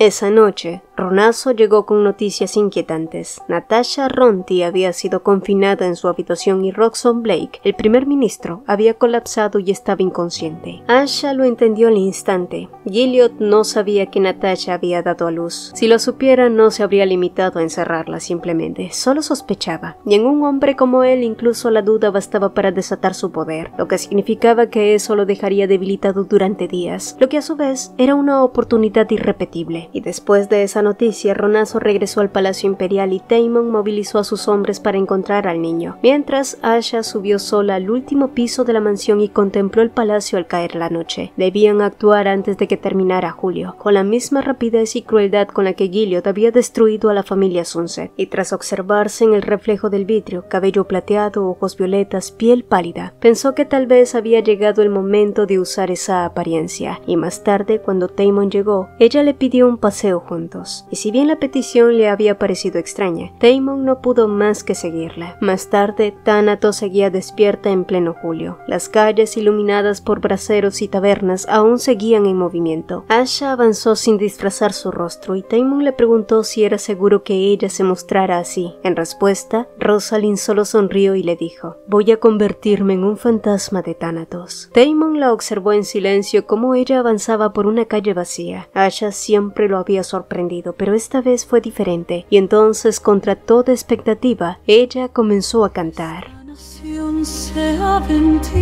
Esa noche, Ronazo llegó con noticias inquietantes. Natasha Ronti había sido confinada en su habitación y Roxxon Blake, el primer ministro, había colapsado y estaba inconsciente. Asha lo entendió al instante. Gilliot no sabía que Natasha había dado a luz. Si lo supiera, no se habría limitado a encerrarla simplemente, solo sospechaba. Y en un hombre como él, incluso la duda bastaba para desatar su poder, lo que significaba que eso lo dejaría debilitado durante días, lo que a su vez era una oportunidad irrepetible. Y después de esa noticia, Ronazo regresó al Palacio Imperial y Taemon movilizó a sus hombres para encontrar al niño, mientras Asha subió sola al último piso de la mansión y contempló el palacio al caer la noche. Debían actuar antes de que terminara julio, con la misma rapidez y crueldad con la que Gilliot había destruido a la familia Sunset, y tras observarse en el reflejo del vidrio, cabello plateado, ojos violetas, piel pálida, pensó que tal vez había llegado el momento de usar esa apariencia, y más tarde, cuando Taemon llegó, ella le pidió un paseo juntos, y si bien la petición le había parecido extraña, Taemon no pudo más que seguirla. Más tarde, Thanatos seguía despierta en pleno julio. Las calles iluminadas por braseros y tabernas aún seguían en movimiento. Asha avanzó sin disfrazar su rostro y Taemon le preguntó si era seguro que ella se mostrara así. En respuesta, Rosalind solo sonrió y le dijo: «Voy a convertirme en un fantasma de Thanatos». Taemon la observó en silencio como ella avanzaba por una calle vacía. Asha siempre lo había sorprendido, pero esta vez fue diferente, y entonces, contra toda expectativa, ella comenzó a cantar. La nación sea bendita,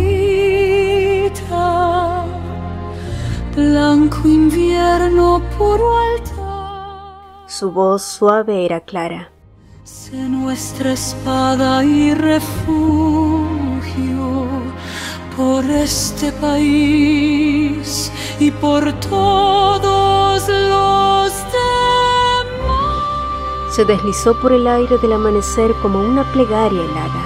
blanco invierno, puro altar. Su voz suave era clara. Sé nuestra espada y refugio por este país y por todos los demás. Se deslizó por el aire del amanecer como una plegaria helada.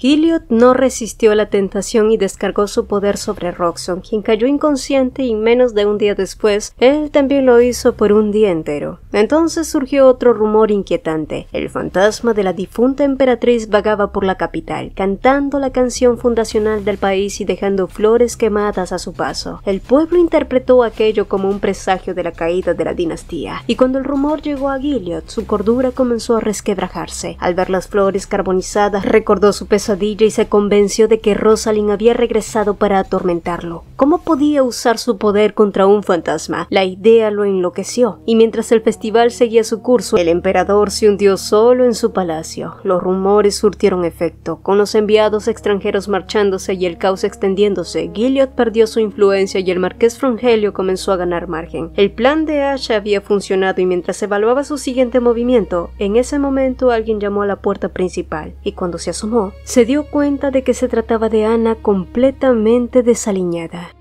Gilliot no resistió la tentación y descargó su poder sobre Roxxon, quien cayó inconsciente y menos de un día después, él también lo hizo por un día entero. Entonces surgió otro rumor inquietante. El fantasma de la difunta emperatriz vagaba por la capital, cantando la canción fundacional del país y dejando flores quemadas a su paso. El pueblo interpretó aquello como un presagio de la caída de la dinastía, y cuando el rumor llegó a Gilliot, su cordura comenzó a resquebrajarse. Al ver las flores carbonizadas, recordó su pesadilla y se convenció de que Rosalind había regresado para atormentarlo. ¿Cómo podía usar su poder contra un fantasma? La idea lo enloqueció, y mientras el festival seguía su curso, el emperador se hundió solo en su palacio. Los rumores surtieron efecto, con los enviados extranjeros marchándose y el caos extendiéndose. Gilliot perdió su influencia y el marqués Frongelio comenzó a ganar margen. El plan de Asha había funcionado y mientras evaluaba su siguiente movimiento, en ese momento alguien llamó a la puerta principal, y cuando se asomó, se dio cuenta de que se trataba de Anna completamente desaliñada.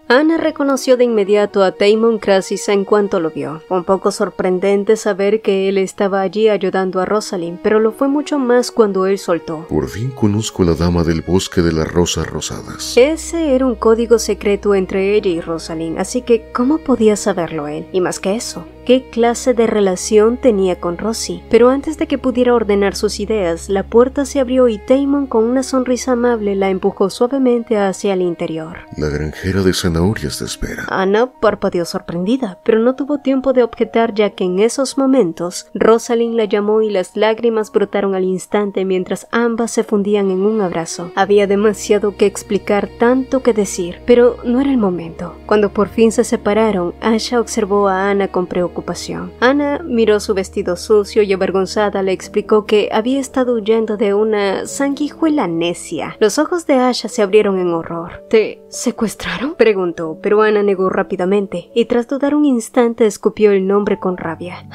Anna reconoció de inmediato a Taemon Krasis en cuanto lo vio. Fue un poco sorprendente saber que él estaba allí ayudando a Rosalind, pero lo fue mucho más cuando él soltó: Por fin conozco a la dama del bosque de las rosas rosadas. Ese era un código secreto entre ella y Rosalind, así que ¿cómo podía saberlo él? Y más que eso, ¿qué clase de relación tenía con Rosie? Pero antes de que pudiera ordenar sus ideas, la puerta se abrió y Taemon, con una sonrisa amable, la empujó suavemente hacia el interior. La granjera de zanahorias te espera. Anna parpadeó sorprendida, pero no tuvo tiempo de objetar, ya que en esos momentos Rosalind la llamó y las lágrimas brotaron al instante mientras ambas se fundían en un abrazo. Había demasiado que explicar, tanto que decir, pero no era el momento. Cuando por fin se separaron, Asha observó a Anna con preocupación. Anna miró su vestido sucio y avergonzada le explicó que había estado huyendo de una sanguijuela necia. Los ojos de Asha se abrieron en horror. ¿Te secuestraron?, preguntó, pero Anna negó rápidamente y tras dudar un instante escupió el nombre con rabia.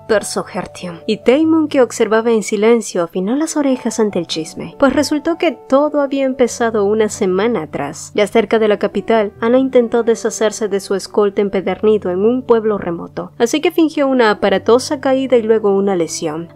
Perso Hertium. Y Taemon, que observaba en silencio, afinó las orejas ante el chisme, pues resultó que todo había empezado una semana atrás. Ya cerca de la capital, Anna intentó deshacerse de su escolta empedernido en un pueblo remoto, así que fingió una aparatosa caída y luego una lesión.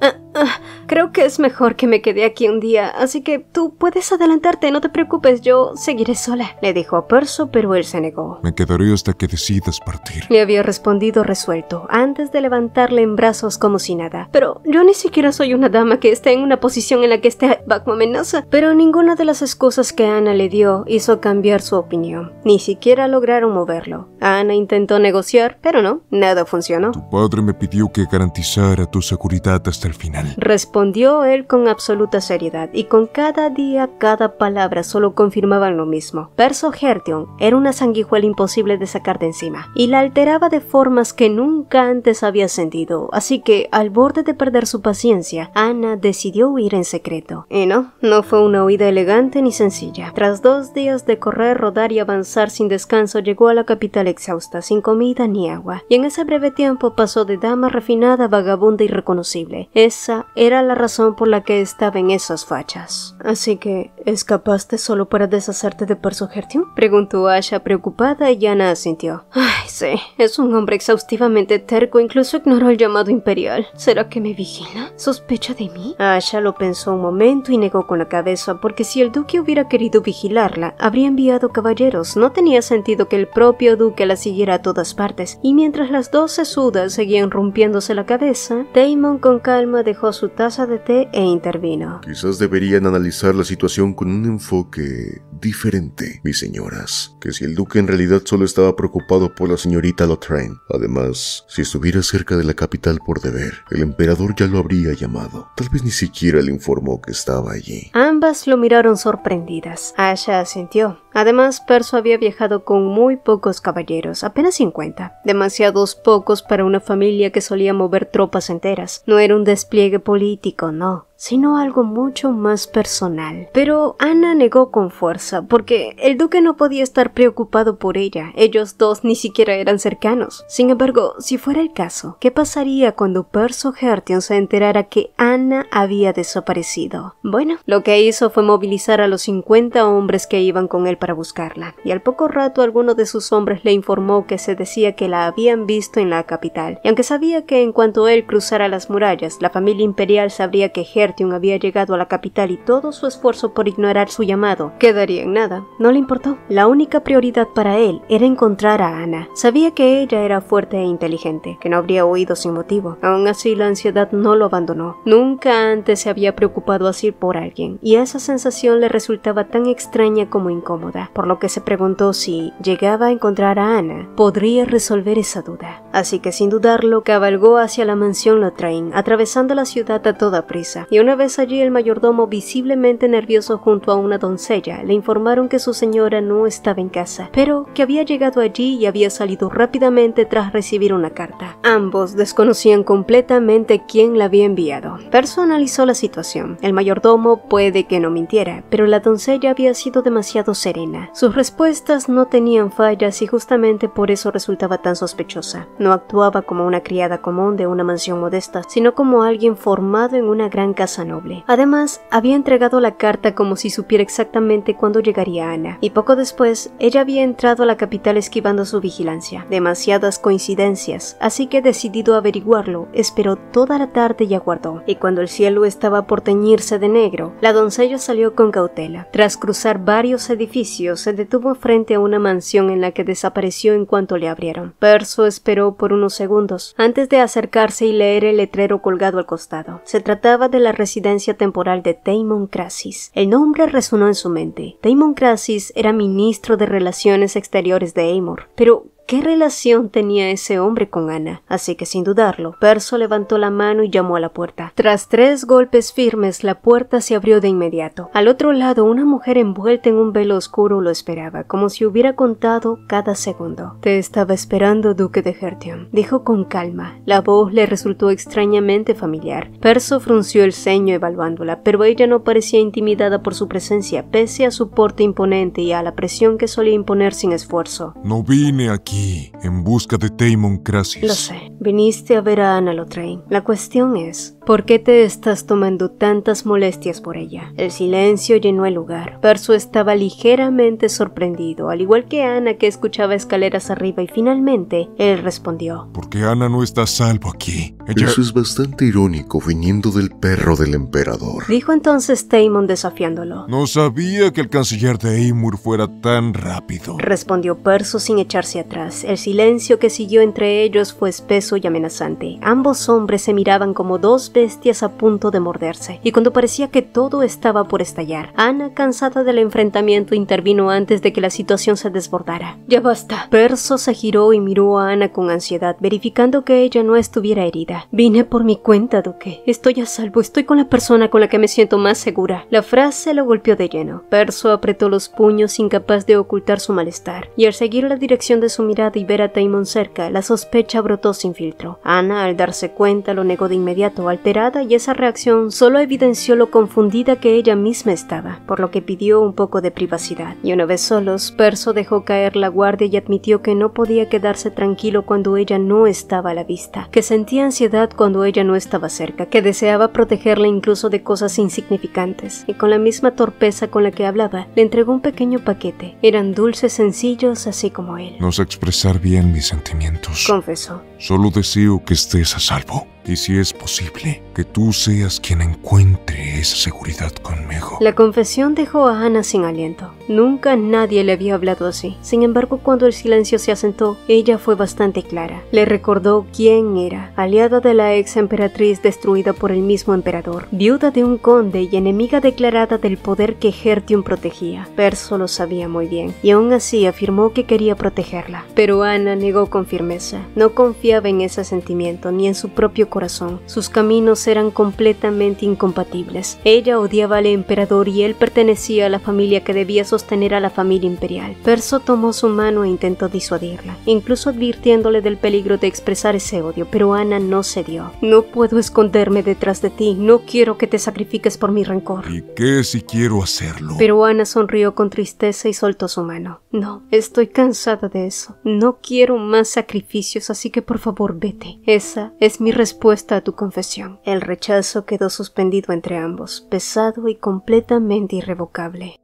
Creo que es mejor que me quede aquí un día, así que tú puedes adelantarte, no te preocupes, yo seguiré sola, le dijo a Perso, pero él se negó. Me quedaré hasta que decidas partir, Le había respondido resuelto, antes de levantarle en brazos pasos como si nada. Pero yo ni siquiera soy una dama que esté en una posición en la que esté bajo amenaza. Pero ninguna de las excusas que Ana le dio hizo cambiar su opinión. Ni siquiera lograron moverlo. Ana intentó negociar, pero no, nada funcionó. Tu padre me pidió que garantizara tu seguridad hasta el final, respondió él con absoluta seriedad, y con cada día, cada palabra solo confirmaban lo mismo. Perso Hertion era una sanguijuela imposible de sacar de encima, y la alteraba de formas que nunca antes había sentido, así que, al borde de perder su paciencia, Ana decidió huir en secreto. Y no fue una huida elegante ni sencilla. Tras 2 días de correr, rodar y avanzar sin descanso, llegó a la capital exhausta, sin comida ni agua, y en ese breve tiempo pasó de dama refinada a vagabunda irreconocible. Esa era la razón por la que estaba en esas fachas. ¿Así que escapaste solo para deshacerte de Perso Hertion?, preguntó Asha preocupada, y Ana asintió. Ay, sí, es un hombre exhaustivamente terco, incluso ignoró el llamado imperial. ¿Será que me vigila? ¿Sospecha de mí? Asha lo pensó un momento y negó con la cabeza, porque si el duque hubiera querido vigilarla, habría enviado caballeros. No tenía sentido que el propio duque la siguiera a todas partes, y mientras las dos sesudas seguían rompiéndose la cabeza, Daemon con calma dejó su taza de té e intervino. Quizás deberían analizar la situación con un enfoque diferente, mis señoras. Que si el duque en realidad solo estaba preocupado por la señorita Lothain. Además, si estuviera cerca de la capital por deber, el emperador ya lo habría llamado. Tal vez ni siquiera le informó que estaba allí. Ambas lo miraron sorprendidas. Asha asintió. Además, Perso había viajado con muy pocos caballeros, apenas 50. Demasiados pocos para una familia que solía mover tropas enteras. No era un despliegue político, no, sino algo mucho más personal. Pero Ana negó con fuerza, porque el duque no podía estar preocupado por ella. Ellos dos ni siquiera eran cercanos. Sin embargo, si fuera el caso, ¿qué pasaría cuando Perso Hertion se enterara que Ana había desaparecido? Bueno, lo que hizo fue movilizar a los 50 hombres que iban con él para buscarla, y al poco rato alguno de sus hombres le informó que se decía que la habían visto en la capital, y aunque sabía que en cuanto él cruzara las murallas, la familia imperial sabría que Hertion había llegado a la capital y todo su esfuerzo por ignorar su llamado quedaría en nada. No le importó. La única prioridad para él era encontrar a Ana. Sabía que ella era fuerte e inteligente, que no habría huido sin motivo. Aún así, la ansiedad no lo abandonó. Nunca antes se había preocupado así por alguien, y esa sensación le resultaba tan extraña como incómoda, por lo que se preguntó si llegaba a encontrar a Ana, podría resolver esa duda. Así que sin dudarlo, cabalgó hacia la mansión Lothain, atravesando la ciudad a toda prisa, y una vez allí el mayordomo, visiblemente nervioso junto a una doncella, le informaron que su señora no estaba en casa, pero que había llegado allí y había salido rápidamente tras recibir una carta. Ambos desconocían completamente quién la había enviado. Perso analizó la situación. El mayordomo puede que no mintiera, pero la doncella había sido demasiado serena. Sus respuestas no tenían fallas y justamente por eso resultaba tan sospechosa. No actuaba como una criada común de una mansión modesta, sino como alguien formado en una gran casa noble. Además, había entregado la carta como si supiera exactamente cuándo llegaría Ana, y poco después, ella había entrado a la capital esquivando su vigilancia. Demasiadas coincidencias, así que decidido a averiguarlo, esperó toda la tarde y aguardó, y cuando el cielo estaba por teñirse de negro, la doncella salió con cautela. Tras cruzar varios edificios, se detuvo frente a una mansión en la que desapareció en cuanto le abrieron. Perso esperó por unos segundos, antes de acercarse y leer el letrero colgado al costado. Se trataba de la residencia temporal de Daemon Krasis. El nombre resonó en su mente. Daemon Krasis era ministro de Relaciones Exteriores de Aemor, pero ¿qué relación tenía ese hombre con Ana? Así que sin dudarlo, Perso levantó la mano y llamó a la puerta. Tras 3 golpes firmes, la puerta se abrió de inmediato. Al otro lado, una mujer envuelta en un velo oscuro lo esperaba, como si hubiera contado cada segundo. Te estaba esperando, duque de Hertion, dijo con calma. La voz le resultó extrañamente familiar. Perso frunció el ceño evaluándola, pero ella no parecía intimidada por su presencia, pese a su porte imponente y a la presión que solía imponer sin esfuerzo. No vine aquí en busca de Daemon Krasis. Lo sé, viniste a ver a Ana Lothain. La cuestión es, ¿por qué te estás tomando tantas molestias por ella? El silencio llenó el lugar. Perso estaba ligeramente sorprendido, al igual que Ana, que escuchaba escaleras arriba, y finalmente él respondió. Porque Ana no está a salvo aquí. Ella... Eso es bastante irónico viniendo del perro del emperador, dijo entonces Daemon desafiándolo. No sabía que el canciller de Aemor fuera tan rápido, respondió Perso sin echarse atrás. atrás. El silencio que siguió entre ellos fue espeso y amenazante. Ambos hombres se miraban como dos bestias a punto de morderse, y cuando parecía que todo estaba por estallar, Ana, cansada del enfrentamiento, intervino antes de que la situación se desbordara. «Ya basta». Perso se giró y miró a Ana con ansiedad, verificando que ella no estuviera herida. «Vine por mi cuenta, duque. Estoy a salvo. Estoy con la persona con la que me siento más segura». La frase lo golpeó de lleno. Perso apretó los puños, incapaz de ocultar su malestar, y al seguir la dirección de su mirada y ver a Damon cerca, la sospecha brotó sin filtro. Ana, al darse cuenta, lo negó de inmediato, alterada, y esa reacción solo evidenció lo confundida que ella misma estaba, por lo que pidió un poco de privacidad. Y una vez solos, Perso dejó caer la guardia y admitió que no podía quedarse tranquilo cuando ella no estaba a la vista, que sentía ansiedad cuando ella no estaba cerca, que deseaba protegerla incluso de cosas insignificantes, y con la misma torpeza con la que hablaba, le entregó un pequeño paquete. Eran dulces sencillos, así como él. No sé expresar bien mis sentimientos, confesó. Solo deseo que estés a salvo. Y si es posible, que tú seas quien encuentre esa seguridad conmigo. La confesión dejó a Ana sin aliento. Nunca nadie le había hablado así. Sin embargo, cuando el silencio se asentó, ella fue bastante clara. Le recordó quién era, aliada de la ex emperatriz destruida por el mismo emperador, viuda de un conde y enemiga declarada del poder que Hertium protegía. Perso lo sabía muy bien, y aún así afirmó que quería protegerla. Pero Ana negó con firmeza. No confiaba en ese sentimiento, ni en su propio corazón. Sus caminos eran completamente incompatibles. Ella odiaba al emperador y él pertenecía a la familia que debía sostener a la familia imperial. Perso tomó su mano e intentó disuadirla, incluso advirtiéndole del peligro de expresar ese odio, pero Ana no cedió. «No puedo esconderme detrás de ti. No quiero que te sacrifiques por mi rencor». ¿Y qué si quiero hacerlo? Pero Ana sonrió con tristeza y soltó su mano. «No, estoy cansada de eso. No quiero más sacrificios, así que por favor vete. Esa es mi respuesta a tu confesión». El rechazo quedó suspendido entre ambos, pesado y completamente irrevocable.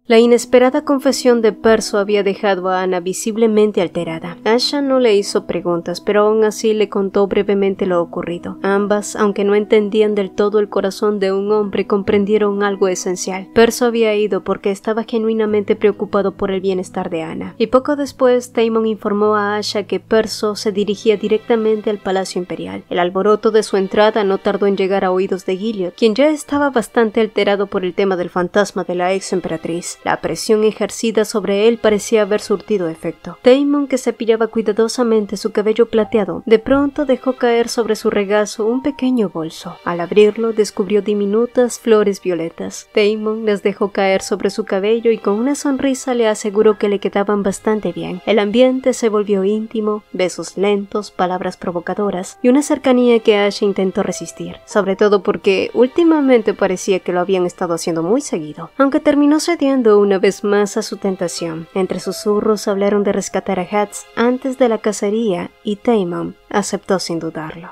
La inesperada confesión de Perso había dejado a Ana visiblemente alterada. Asha no le hizo preguntas, pero aún así le contó brevemente lo ocurrido. Ambas, aunque no entendían del todo el corazón de un hombre, comprendieron algo esencial. Perso había ido porque estaba genuinamente preocupado por el bienestar de Ana. Y poco después, Damon informó a Asha que Perso se dirigía directamente al Palacio Imperial. El alboroto de su entrada no tardó en llegar a oídos de Gilead, quien ya estaba bastante alterado por el tema del fantasma de la ex emperatriz. La presión ejercida sobre él parecía haber surtido efecto. Damon, que cepillaba cuidadosamente su cabello plateado, de pronto dejó caer sobre su regazo un pequeño bolso. Al abrirlo, descubrió diminutas flores violetas. Damon las dejó caer sobre su cabello y con una sonrisa le aseguró que le quedaban bastante bien. El ambiente se volvió íntimo, besos lentos, palabras provocadoras y una cercanía que Asha intentó resistir, sobre todo porque últimamente parecía que lo habían estado haciendo muy seguido, aunque terminó cediendo una vez más a su tentación. Entre susurros hablaron de rescatar a Hats antes de la cacería y Damon aceptó sin dudarlo.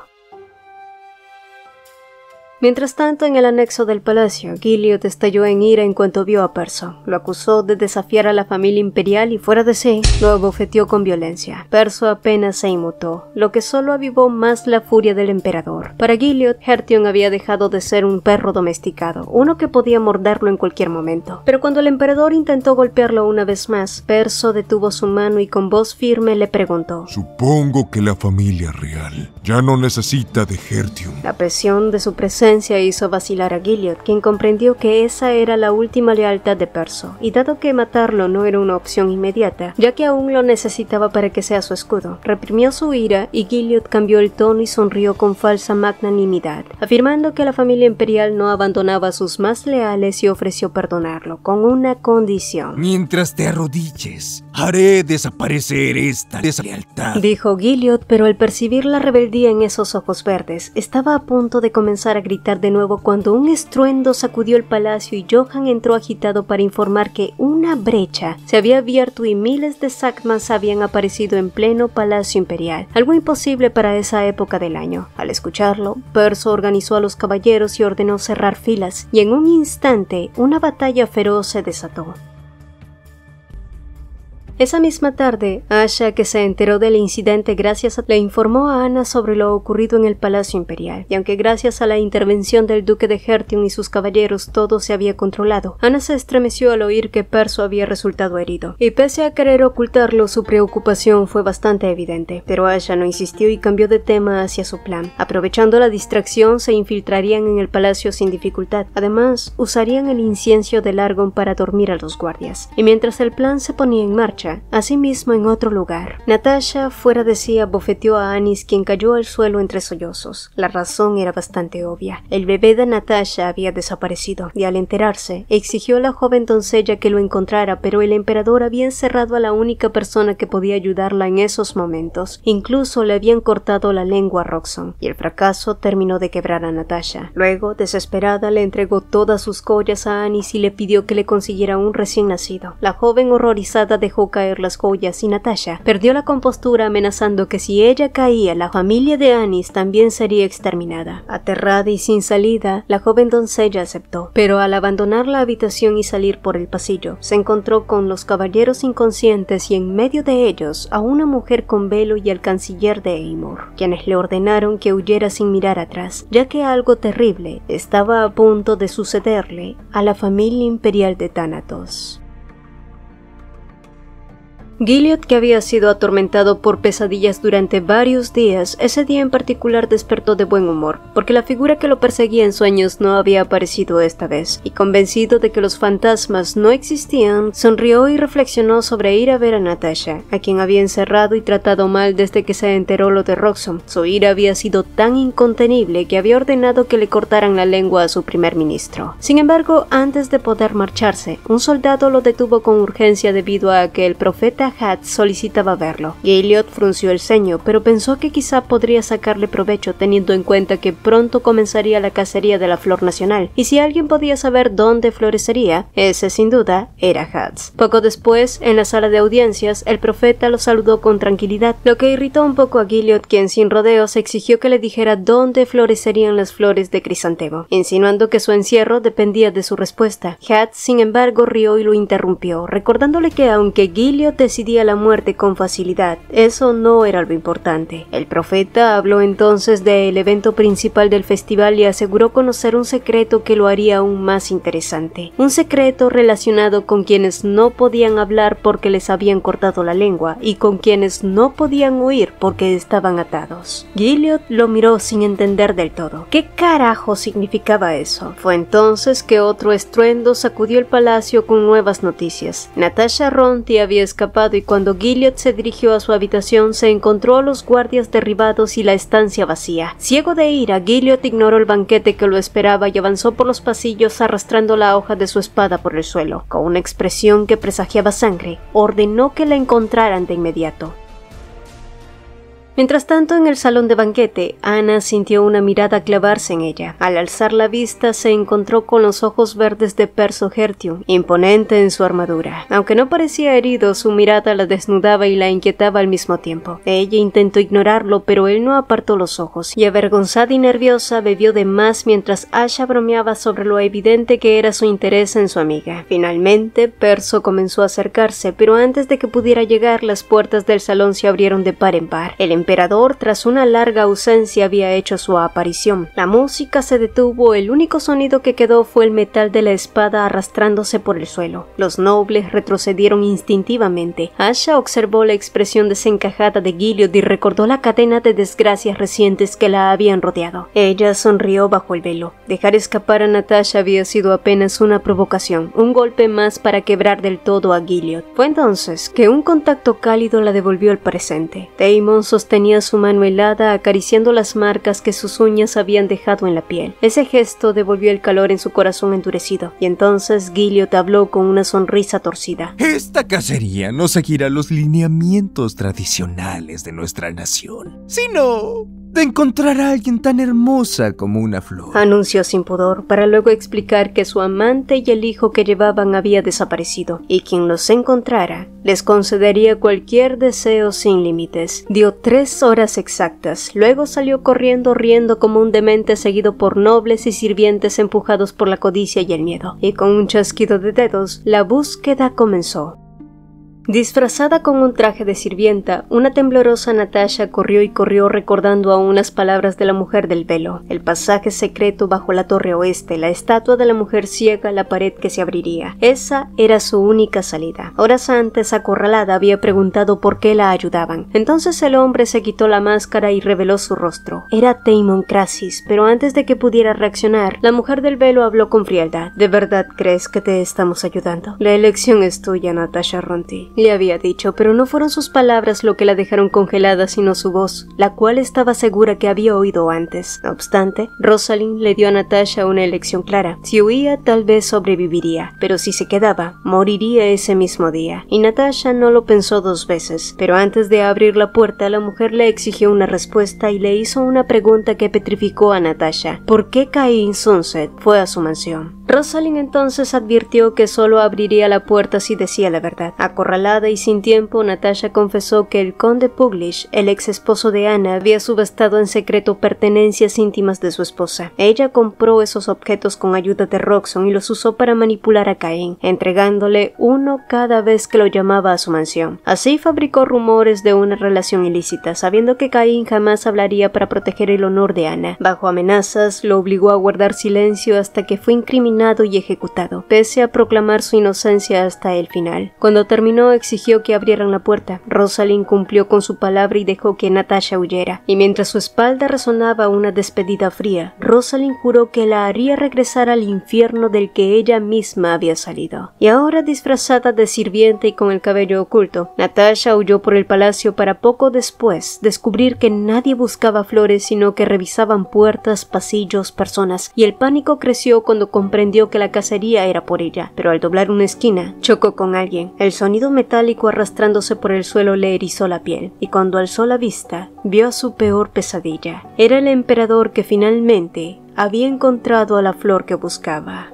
Mientras tanto, en el anexo del palacio, Gilead estalló en ira en cuanto vio a Perso. Lo acusó de desafiar a la familia imperial y, fuera de sí, lo abofeteó con violencia. Perso apenas se inmutó, lo que solo avivó más la furia del emperador. Para Gilead, Hertium había dejado de ser un perro domesticado, uno que podía morderlo en cualquier momento. Pero cuando el emperador intentó golpearlo una vez más, Perso detuvo su mano y con voz firme le preguntó: Supongo que la familia real ya no necesita de Hertium. La presión de su presencia hizo vacilar a Gilead, quien comprendió que esa era la última lealtad de Perso, y dado que matarlo no era una opción inmediata, ya que aún lo necesitaba para que sea su escudo, reprimió su ira y Gilead cambió el tono y sonrió con falsa magnanimidad, afirmando que la familia imperial no abandonaba a sus más leales y ofreció perdonarlo, con una condición. Mientras te arrodilles, haré desaparecer esta deslealtad, dijo Gilead, pero al percibir la rebeldía en esos ojos verdes, estaba a punto de comenzar a gritar de nuevo cuando un estruendo sacudió el palacio y Johan entró agitado para informar que una brecha se había abierto y miles de Sakmas habían aparecido en pleno palacio imperial, algo imposible para esa época del año. Al escucharlo, Perso organizó a los caballeros y ordenó cerrar filas, y en un instante una batalla feroz se desató. Esa misma tarde, Asha, que se enteró del incidente le informó a Anna sobre lo ocurrido en el Palacio Imperial, y aunque gracias a la intervención del duque de Hertun y sus caballeros todo se había controlado, Anna se estremeció al oír que Perso había resultado herido, y pese a querer ocultarlo, su preocupación fue bastante evidente, pero Asha no insistió y cambió de tema hacia su plan. Aprovechando la distracción, se infiltrarían en el palacio sin dificultad. Además, usarían el incienso de Largon para dormir a los guardias. Y mientras el plan se ponía en marcha, asimismo en otro lugar, Natasha, fuera de sí, abofeteó a Anis, quien cayó al suelo entre sollozos. La razón era bastante obvia. El bebé de Natasha había desaparecido, y al enterarse, exigió a la joven doncella que lo encontrara, pero el emperador había encerrado a la única persona que podía ayudarla en esos momentos. Incluso le habían cortado la lengua a Roxxon, y el fracaso terminó de quebrar a Natasha. Luego, desesperada, le entregó todas sus joyas a Anis y le pidió que le consiguiera un recién nacido. La joven horrorizada dejó caer las joyas y Natasha perdió la compostura, amenazando que si ella caía, la familia de Anis también sería exterminada. Aterrada y sin salida, la joven doncella aceptó, pero al abandonar la habitación y salir por el pasillo, se encontró con los caballeros inconscientes y en medio de ellos a una mujer con velo y al canciller de Eymor, quienes le ordenaron que huyera sin mirar atrás, ya que algo terrible estaba a punto de sucederle a la familia imperial de Thanatos. Gilliot, que había sido atormentado por pesadillas durante varios días, ese día en particular despertó de buen humor, porque la figura que lo perseguía en sueños no había aparecido esta vez, y convencido de que los fantasmas no existían, sonrió y reflexionó sobre ir a ver a Natasha, a quien había encerrado y tratado mal desde que se enteró lo de Roxxon. Su ira había sido tan incontenible que había ordenado que le cortaran la lengua a su primer ministro. Sin embargo, antes de poder marcharse, un soldado lo detuvo con urgencia debido a que el profeta Hat solicitaba verlo. Gilliot frunció el ceño, pero pensó que quizá podría sacarle provecho teniendo en cuenta que pronto comenzaría la cacería de la flor nacional, y si alguien podía saber dónde florecería, ese sin duda era Hats. Poco después, en la sala de audiencias, el profeta lo saludó con tranquilidad, lo que irritó un poco a Gilliot, quien sin rodeos exigió que le dijera dónde florecerían las flores de crisantemo, insinuando que su encierro dependía de su respuesta. Hats, sin embargo, rió y lo interrumpió, recordándole que aunque Gilliot decidía la muerte con facilidad, eso no era lo importante. El profeta habló entonces del evento principal del festival y aseguró conocer un secreto que lo haría aún más interesante. Un secreto relacionado con quienes no podían hablar porque les habían cortado la lengua y con quienes no podían huir porque estaban atados. Gilliot lo miró sin entender del todo. ¿Qué carajo significaba eso? Fue entonces que otro estruendo sacudió el palacio con nuevas noticias. Natasha Ronti había escapado y cuando Gilliot se dirigió a su habitación se encontró a los guardias derribados y la estancia vacía. Ciego de ira, Gilliot ignoró el banquete que lo esperaba y avanzó por los pasillos arrastrando la hoja de su espada por el suelo. Con una expresión que presagiaba sangre, ordenó que la encontraran de inmediato. Mientras tanto, en el salón de banquete, Anna sintió una mirada clavarse en ella. Al alzar la vista, se encontró con los ojos verdes de Perso Hertun, imponente en su armadura. Aunque no parecía herido, su mirada la desnudaba y la inquietaba al mismo tiempo. Ella intentó ignorarlo, pero él no apartó los ojos, y avergonzada y nerviosa, bebió de más mientras Asha bromeaba sobre lo evidente que era su interés en su amiga. Finalmente, Perso comenzó a acercarse, pero antes de que pudiera llegar, las puertas del salón se abrieron de par en par. El emperador, tras una larga ausencia, había hecho su aparición. La música se detuvo, el único sonido que quedó fue el metal de la espada arrastrándose por el suelo. Los nobles retrocedieron instintivamente. Asha observó la expresión desencajada de Gilliot y recordó la cadena de desgracias recientes que la habían rodeado. Ella sonrió bajo el velo. Dejar escapar a Natasha había sido apenas una provocación, un golpe más para quebrar del todo a Gilliot. Fue entonces que un contacto cálido la devolvió al presente. Daemon sostenía su mano helada acariciando las marcas que sus uñas habían dejado en la piel. Ese gesto devolvió el calor en su corazón endurecido, y entonces Gilliot habló con una sonrisa torcida. Esta cacería no seguirá los lineamientos tradicionales de nuestra nación, sino de encontrar a alguien tan hermosa como una flor, anunció sin pudor, para luego explicar que su amante y el hijo que llevaban había desaparecido, y quien los encontrara les concedería cualquier deseo sin límites. Dio 3 horas exactas, luego salió corriendo riendo como un demente, seguido por nobles y sirvientes empujados por la codicia y el miedo, y con un chasquido de dedos la búsqueda comenzó. Disfrazada con un traje de sirvienta, una temblorosa Natasha corrió y corrió recordando aún las palabras de la mujer del velo, el pasaje secreto bajo la torre oeste, la estatua de la mujer ciega, la pared que se abriría. Esa era su única salida. Horas antes, acorralada, había preguntado por qué la ayudaban. Entonces el hombre se quitó la máscara y reveló su rostro. Era Taemon Krasis, pero antes de que pudiera reaccionar, la mujer del velo habló con frialdad. ¿De verdad crees que te estamos ayudando? La elección es tuya, Natasha Ronti, le había dicho, pero no fueron sus palabras lo que la dejaron congelada, sino su voz, la cual estaba segura que había oído antes. No obstante, Rosalind le dio a Natasha una elección clara. Si huía, tal vez sobreviviría, pero si se quedaba, moriría ese mismo día. Y Natasha no lo pensó dos veces, pero antes de abrir la puerta, la mujer le exigió una respuesta y le hizo una pregunta que petrificó a Natasha. ¿Por qué Cain Sunset fue a su mansión? Rosalind entonces advirtió que solo abriría la puerta si decía la verdad. Acorralada y sin tiempo, Natasha confesó que el conde Puglish, el ex esposo de Anna, había subastado en secreto pertenencias íntimas de su esposa. Ella compró esos objetos con ayuda de Roxxon y los usó para manipular a Cain, entregándole uno cada vez que lo llamaba a su mansión. Así fabricó rumores de una relación ilícita, sabiendo que Cain jamás hablaría para proteger el honor de Anna. Bajo amenazas, lo obligó a guardar silencio hasta que fue incriminado y ejecutado, pese a proclamar su inocencia hasta el final. Cuando terminó, exigió que abrieran la puerta. Rosalind cumplió con su palabra y dejó que Natasha huyera. Y mientras su espalda resonaba una despedida fría, Rosalind juró que la haría regresar al infierno del que ella misma había salido. Y ahora, disfrazada de sirvienta y con el cabello oculto, Natasha huyó por el palacio para poco después descubrir que nadie buscaba flores, sino que revisaban puertas, pasillos, personas, y el pánico creció cuando comprendió que la cacería era por ella, pero al doblar una esquina, chocó con alguien. El sonido metálico arrastrándose por el suelo le erizó la piel, y cuando alzó la vista, vio a su peor pesadilla. Era el emperador que finalmente había encontrado a la flor que buscaba.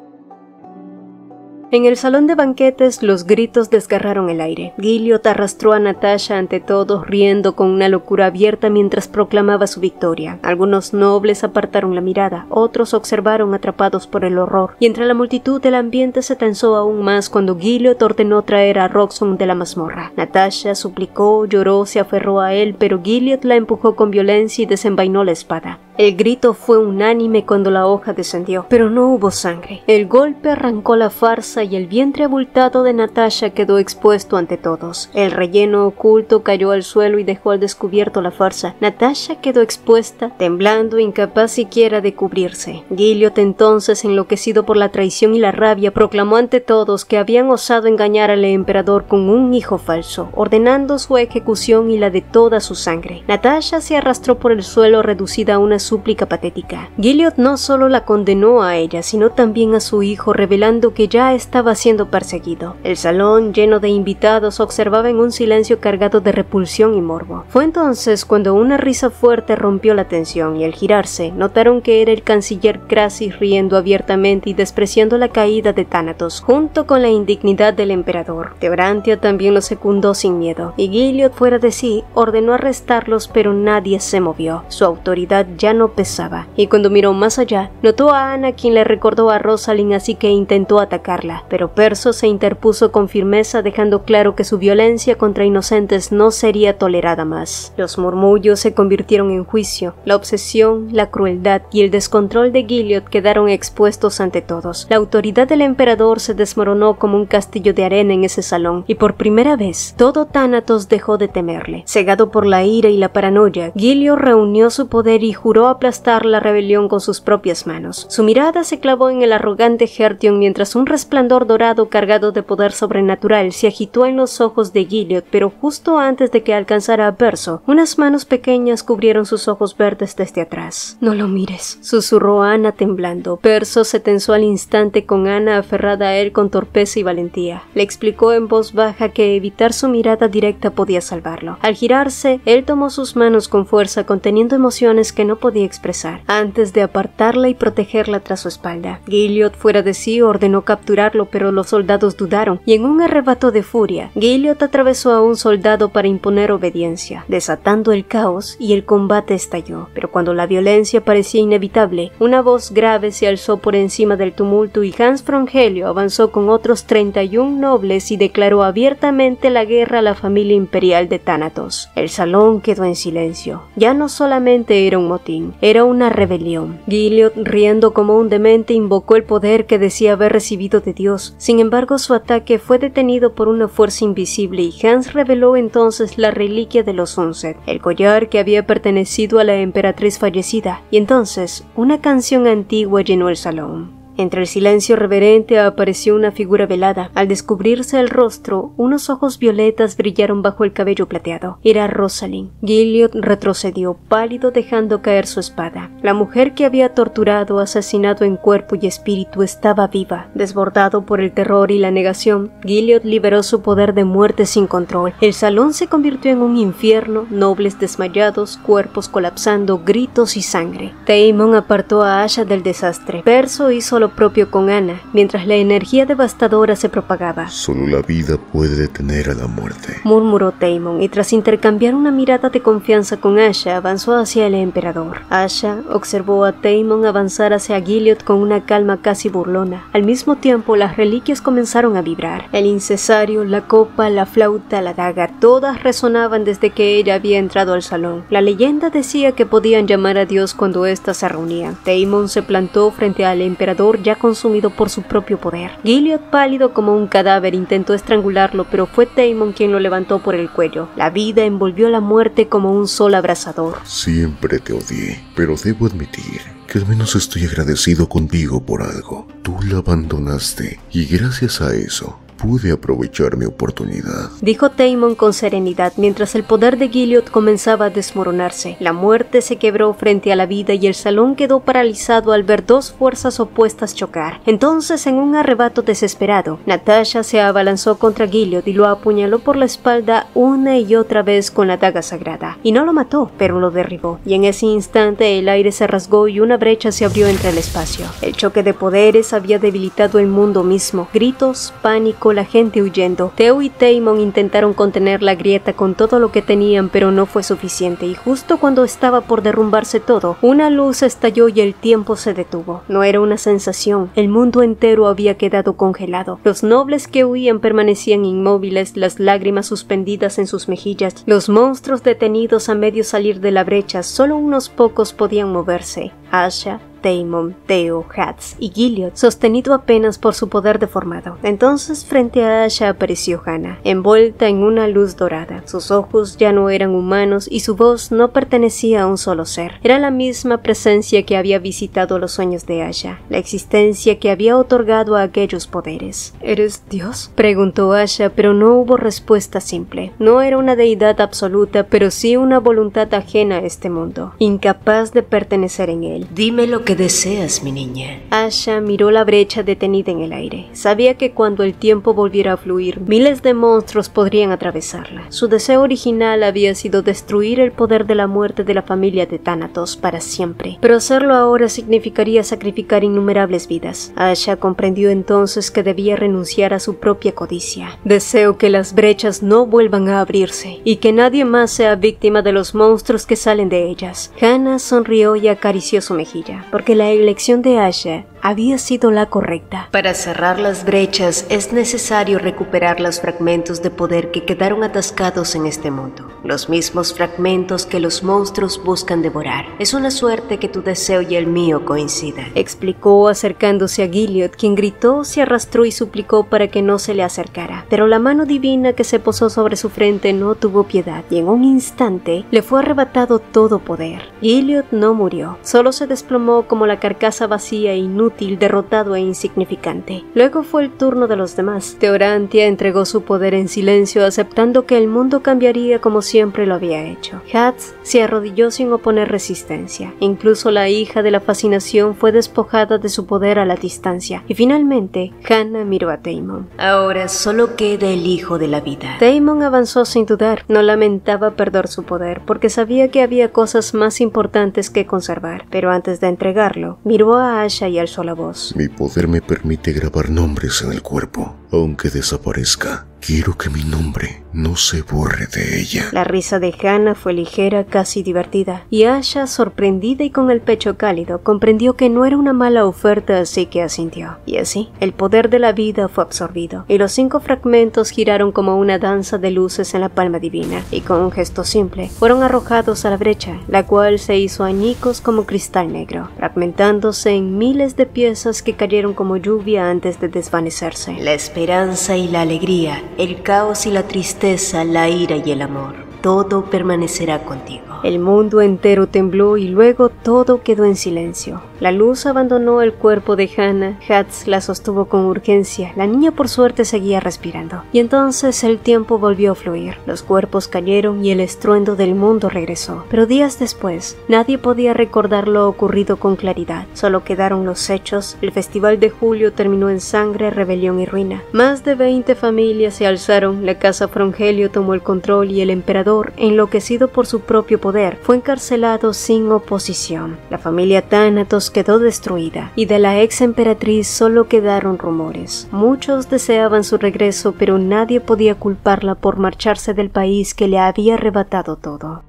En el salón de banquetes los gritos desgarraron el aire. Gilliot arrastró a Natasha ante todos, riendo con una locura abierta mientras proclamaba su victoria. Algunos nobles apartaron la mirada, otros observaron atrapados por el horror, y entre la multitud el ambiente se tensó aún más cuando Gilliot ordenó traer a Roxxon de la mazmorra. Natasha suplicó, lloró, se aferró a él, pero Gilliot la empujó con violencia y desenvainó la espada. El grito fue unánime cuando la hoja descendió, pero no hubo sangre. El golpe arrancó la farsa y el vientre abultado de Natasha quedó expuesto ante todos. El relleno oculto cayó al suelo y dejó al descubierto la farsa. Natasha quedó expuesta, temblando, incapaz siquiera de cubrirse. Gilliot, entonces, enloquecido por la traición y la rabia, proclamó ante todos que habían osado engañar al emperador con un hijo falso, ordenando su ejecución y la de toda su sangre. Natasha se arrastró por el suelo reducida a una súplica patética. Gilliot no solo la condenó a ella, sino también a su hijo, revelando que ya estaba siendo perseguido. El salón, lleno de invitados, observaba en un silencio cargado de repulsión y morbo. Fue entonces cuando una risa fuerte rompió la tensión, y al girarse, notaron que era el canciller Krasis riendo abiertamente y despreciando la caída de Thanatos, junto con la indignidad del emperador. Teorantia también lo secundó sin miedo, y Gilliot, fuera de sí, ordenó arrestarlos, pero nadie se movió. Su autoridad ya no pesaba, y cuando miró más allá, notó a Anna, quien le recordó a Rosalind, así que intentó atacarla, pero Perso se interpuso con firmeza, dejando claro que su violencia contra inocentes no sería tolerada más. Los murmullos se convirtieron en juicio, la obsesión, la crueldad y el descontrol de Gilliot quedaron expuestos ante todos. La autoridad del emperador se desmoronó como un castillo de arena en ese salón, y por primera vez, todo Thanatos dejó de temerle. Cegado por la ira y la paranoia, Gilliot reunió su poder y juró aplastar la rebelión con sus propias manos. Su mirada se clavó en el arrogante Hertion mientras un resplandor dorado cargado de poder sobrenatural se agitó en los ojos de Gilliot, pero justo antes de que alcanzara a Perso, unas manos pequeñas cubrieron sus ojos verdes desde atrás. «No lo mires», susurró Anna temblando. Perso se tensó al instante, con Anna aferrada a él con torpeza y valentía. Le explicó en voz baja que evitar su mirada directa podía salvarlo. Al girarse, él tomó sus manos con fuerza, conteniendo emociones que no podía podía expresar, antes de apartarla y protegerla tras su espalda. Gilliot, fuera de sí, ordenó capturarlo, pero los soldados dudaron, y en un arrebato de furia, Gilliot atravesó a un soldado para imponer obediencia, desatando el caos, y el combate estalló. Pero cuando la violencia parecía inevitable, una voz grave se alzó por encima del tumulto y Hans von Helio avanzó con otros 31 nobles y declaró abiertamente la guerra a la familia imperial de Thanatos. El salón quedó en silencio. Ya no solamente era un motín, era una rebelión. Gilliot, riendo como un demente, invocó el poder que decía haber recibido de Dios. Sin embargo, su ataque fue detenido por una fuerza invisible y Hans reveló entonces la reliquia de los Undset, el collar que había pertenecido a la emperatriz fallecida, y entonces una canción antigua llenó el salón. Entre el silencio reverente apareció una figura velada. Al descubrirse el rostro, unos ojos violetas brillaron bajo el cabello plateado. Era Rosalind. Gilliot retrocedió, pálido, dejando caer su espada. La mujer que había torturado, asesinado en cuerpo y espíritu, estaba viva. Desbordado por el terror y la negación, Gilliot liberó su poder de muerte sin control. El salón se convirtió en un infierno, nobles desmayados, cuerpos colapsando, gritos y sangre. Daemon apartó a Asha del desastre. Perso hizo lo propio con Anna, mientras la energía devastadora se propagaba. Solo la vida puede detener a la muerte, murmuró Daemon, y tras intercambiar una mirada de confianza con Asha, avanzó hacia el emperador. Asha observó a Daemon avanzar hacia Gilliot con una calma casi burlona. Al mismo tiempo, las reliquias comenzaron a vibrar. El incensario, la copa, la flauta, la daga, todas resonaban desde que ella había entrado al salón. La leyenda decía que podían llamar a Dios cuando éstas se reunían. Daemon se plantó frente al emperador ya consumido por su propio poder. Gilliot, pálido como un cadáver, intentó estrangularlo, pero fue Daemon quien lo levantó por el cuello. La vida envolvió la muerte como un sol abrasador. Siempre te odié, pero debo admitir que al menos estoy agradecido contigo por algo. Tú la abandonaste y gracias a eso pude aprovechar mi oportunidad, dijo Daemon con serenidad mientras el poder de Gilliot comenzaba a desmoronarse. La muerte se quebró frente a la vida y el salón quedó paralizado al ver dos fuerzas opuestas chocar. Entonces, en un arrebato desesperado, Natasha se abalanzó contra Gilliot y lo apuñaló por la espalda una y otra vez con la daga sagrada. Y no lo mató, pero lo derribó. Y en ese instante el aire se rasgó y una brecha se abrió entre el espacio. El choque de poderes había debilitado el mundo mismo. Gritos, pánico, la gente huyendo. Theo y Daemon intentaron contener la grieta con todo lo que tenían, pero no fue suficiente, y justo cuando estaba por derrumbarse todo, una luz estalló y el tiempo se detuvo. No era una sensación, el mundo entero había quedado congelado. Los nobles que huían permanecían inmóviles, las lágrimas suspendidas en sus mejillas, los monstruos detenidos a medio salir de la brecha, solo unos pocos podían moverse. Asha, Daemon, Theo, Hats y Gilliot, sostenido apenas por su poder deformado. Entonces, frente a Asha apareció Hannah, envuelta en una luz dorada. Sus ojos ya no eran humanos y su voz no pertenecía a un solo ser. Era la misma presencia que había visitado los sueños de Asha, la existencia que había otorgado a aquellos poderes. ¿Eres Dios?, preguntó Asha, pero no hubo respuesta simple. No era una deidad absoluta, pero sí una voluntad ajena a este mundo, incapaz de pertenecer en él. Dime lo que deseas, mi niña. Asha miró la brecha detenida en el aire. Sabía que cuando el tiempo volviera a fluir, miles de monstruos podrían atravesarla. Su deseo original había sido destruir el poder de la muerte de la familia de Thanatos para siempre, pero hacerlo ahora significaría sacrificar innumerables vidas. Asha comprendió entonces que debía renunciar a su propia codicia. Deseo que las brechas no vuelvan a abrirse y que nadie más sea víctima de los monstruos que salen de ellas. Hannah sonrió y acarició su mejilla, porque la elección de Asha había sido la correcta. Para cerrar las brechas es necesario recuperar los fragmentos de poder que quedaron atascados en este mundo, los mismos fragmentos que los monstruos buscan devorar. Es una suerte que tu deseo y el mío coincidan, explicó acercándose a Gilliot, quien gritó, se arrastró y suplicó para que no se le acercara. Pero la mano divina que se posó sobre su frente no tuvo piedad y en un instante le fue arrebatado todo poder. Gilliot no murió, solo se desplomó como la carcasa vacía e inútil, derrotado e insignificante. Luego fue el turno de los demás. Teorantia entregó su poder en silencio, aceptando que el mundo cambiaría como siempre lo había hecho. Hats se arrodilló sin oponer resistencia. Incluso la hija de la fascinación fue despojada de su poder a la distancia. Y finalmente, Hannah miró a Daemon. Ahora solo queda el hijo de la vida. Daemon avanzó sin dudar. No lamentaba perder su poder, porque sabía que había cosas más importantes que conservar. Pero antes de entregarlo, miró a Asha y alzó la voz. Mi poder me permite grabar nombres en el cuerpo. Aunque desaparezca, quiero que mi nombre no se borre de ella. La risa de Hannah fue ligera, casi divertida, y Asha, sorprendida y con el pecho cálido, comprendió que no era una mala oferta, así que asintió. Y así, el poder de la vida fue absorbido, y los 5 fragmentos giraron como una danza de luces en la palma divina, y con un gesto simple, fueron arrojados a la brecha, la cual se hizo añicos como cristal negro, fragmentándose en miles de piezas que cayeron como lluvia antes de desvanecerse. La esperanza y la alegría, el caos y la tristeza, la ira y el amor, todo permanecerá contigo. El mundo entero tembló y luego todo quedó en silencio. La luz abandonó el cuerpo de Hannah. Hats la sostuvo con urgencia. La niña por suerte seguía respirando. Y entonces el tiempo volvió a fluir. Los cuerpos cayeron y el estruendo del mundo regresó. Pero días después, nadie podía recordar lo ocurrido con claridad. Solo quedaron los hechos. El festival de julio terminó en sangre, rebelión y ruina. Más de 20 familias se alzaron. La casa Frongelio tomó el control y el emperador, enloquecido por su propio poder, fue encarcelado sin oposición. La familia Thanatos quedó destruida y de la ex emperatriz solo quedaron rumores. Muchos deseaban su regreso, pero nadie podía culparla por marcharse del país que le había arrebatado todo.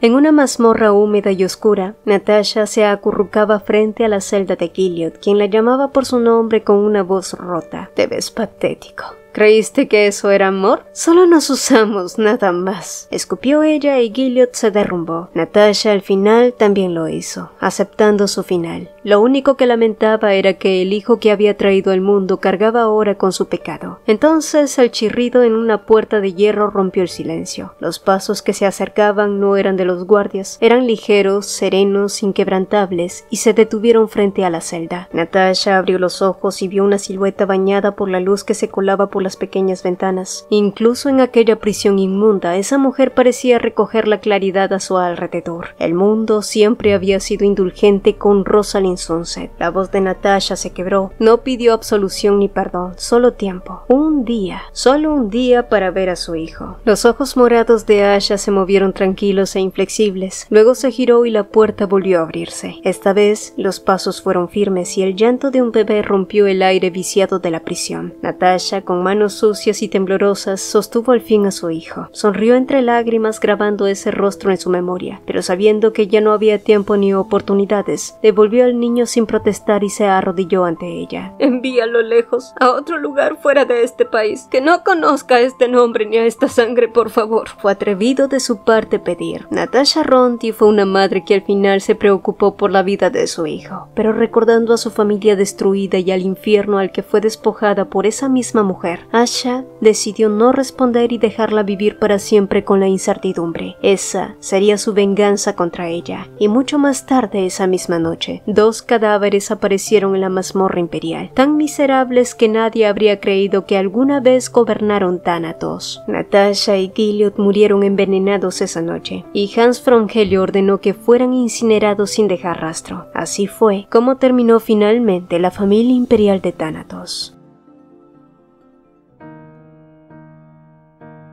En una mazmorra húmeda y oscura, Natasha se acurrucaba frente a la celda de Gilead, quien la llamaba por su nombre con una voz rota. «Te ves patético». ¿Creíste que eso era amor? Solo nos usamos, nada más. Escupió ella y Gilead se derrumbó. Natasha al final también lo hizo, aceptando su final. Lo único que lamentaba era que el hijo que había traído al mundo cargaba ahora con su pecado. Entonces el chirrido en una puerta de hierro rompió el silencio. Los pasos que se acercaban no eran de los guardias, eran ligeros, serenos, inquebrantables, y se detuvieron frente a la celda. Natasha abrió los ojos y vio una silueta bañada por la luz que se colaba por las pequeñas ventanas. Incluso en aquella prisión inmunda, esa mujer parecía recoger la claridad a su alrededor. El mundo siempre había sido indulgente con Rosalind Sunset. La voz de Natasha se quebró. No pidió absolución ni perdón, solo tiempo. Un día, solo un día para ver a su hijo. Los ojos morados de Asha se movieron tranquilos e inflexibles. Luego se giró y la puerta volvió a abrirse. Esta vez, los pasos fueron firmes y el llanto de un bebé rompió el aire viciado de la prisión. Natasha, con manos sucias y temblorosas, sostuvo al fin a su hijo. Sonrió entre lágrimas grabando ese rostro en su memoria, pero sabiendo que ya no había tiempo ni oportunidades, devolvió al niño sin protestar y se arrodilló ante ella. «Envíalo lejos, a otro lugar fuera de este país, que no conozca este nombre ni a esta sangre, por favor». Fue atrevido de su parte pedir. Natasha Ronti fue una madre que al final se preocupó por la vida de su hijo, pero recordando a su familia destruida y al infierno al que fue despojada por esa misma mujer, Asha decidió no responder y dejarla vivir para siempre con la incertidumbre. Esa sería su venganza contra ella. Y mucho más tarde esa misma noche, 2 cadáveres aparecieron en la mazmorra imperial, tan miserables que nadie habría creído que alguna vez gobernaron Thanatos. Natasha y Gilead murieron envenenados esa noche, y Hans Frongelio ordenó que fueran incinerados sin dejar rastro. Así fue como terminó finalmente la familia imperial de Thanatos.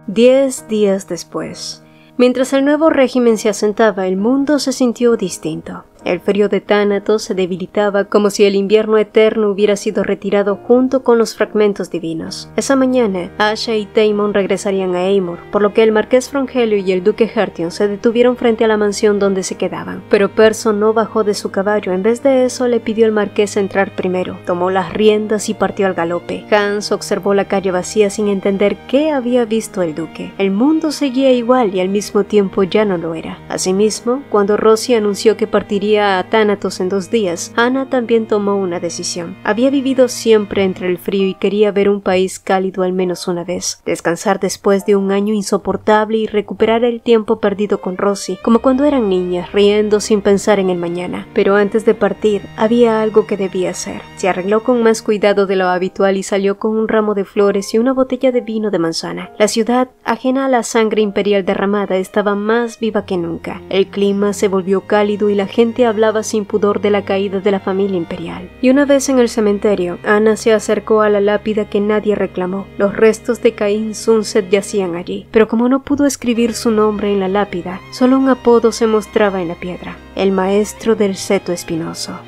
10 días después. Mientras el nuevo régimen se asentaba, el mundo se sintió distinto. El frío de Thanatos se debilitaba como si el invierno eterno hubiera sido retirado junto con los fragmentos divinos. Esa mañana, Asha y Daemon regresarían a Aemor, por lo que el marqués Frongelio y el duque Hertion se detuvieron frente a la mansión donde se quedaban. Pero Perso no bajó de su caballo. En vez de eso, le pidió al marqués entrar primero. Tomó las riendas y partió al galope. Hans observó la calle vacía sin entender qué había visto el duque. El mundo seguía igual y al mismo tiempo ya no lo era. Asimismo, cuando Rosie anunció que partiría destruiría a Thanatos en 2 días, Anna también tomó una decisión. Había vivido siempre entre el frío y quería ver un país cálido al menos una vez, descansar después de un año insoportable y recuperar el tiempo perdido con Rosie, como cuando eran niñas, riendo sin pensar en el mañana. Pero antes de partir, había algo que debía hacer. Se arregló con más cuidado de lo habitual y salió con un ramo de flores y una botella de vino de manzana. La ciudad, ajena a la sangre imperial derramada, estaba más viva que nunca. El clima se volvió cálido y la gente hablaba sin pudor de la caída de la familia imperial. Y una vez en el cementerio, Anna se acercó a la lápida que nadie reclamó. Los restos de Cain Sunset yacían allí, pero como no pudo escribir su nombre en la lápida, solo un apodo se mostraba en la piedra: el maestro del seto espinoso.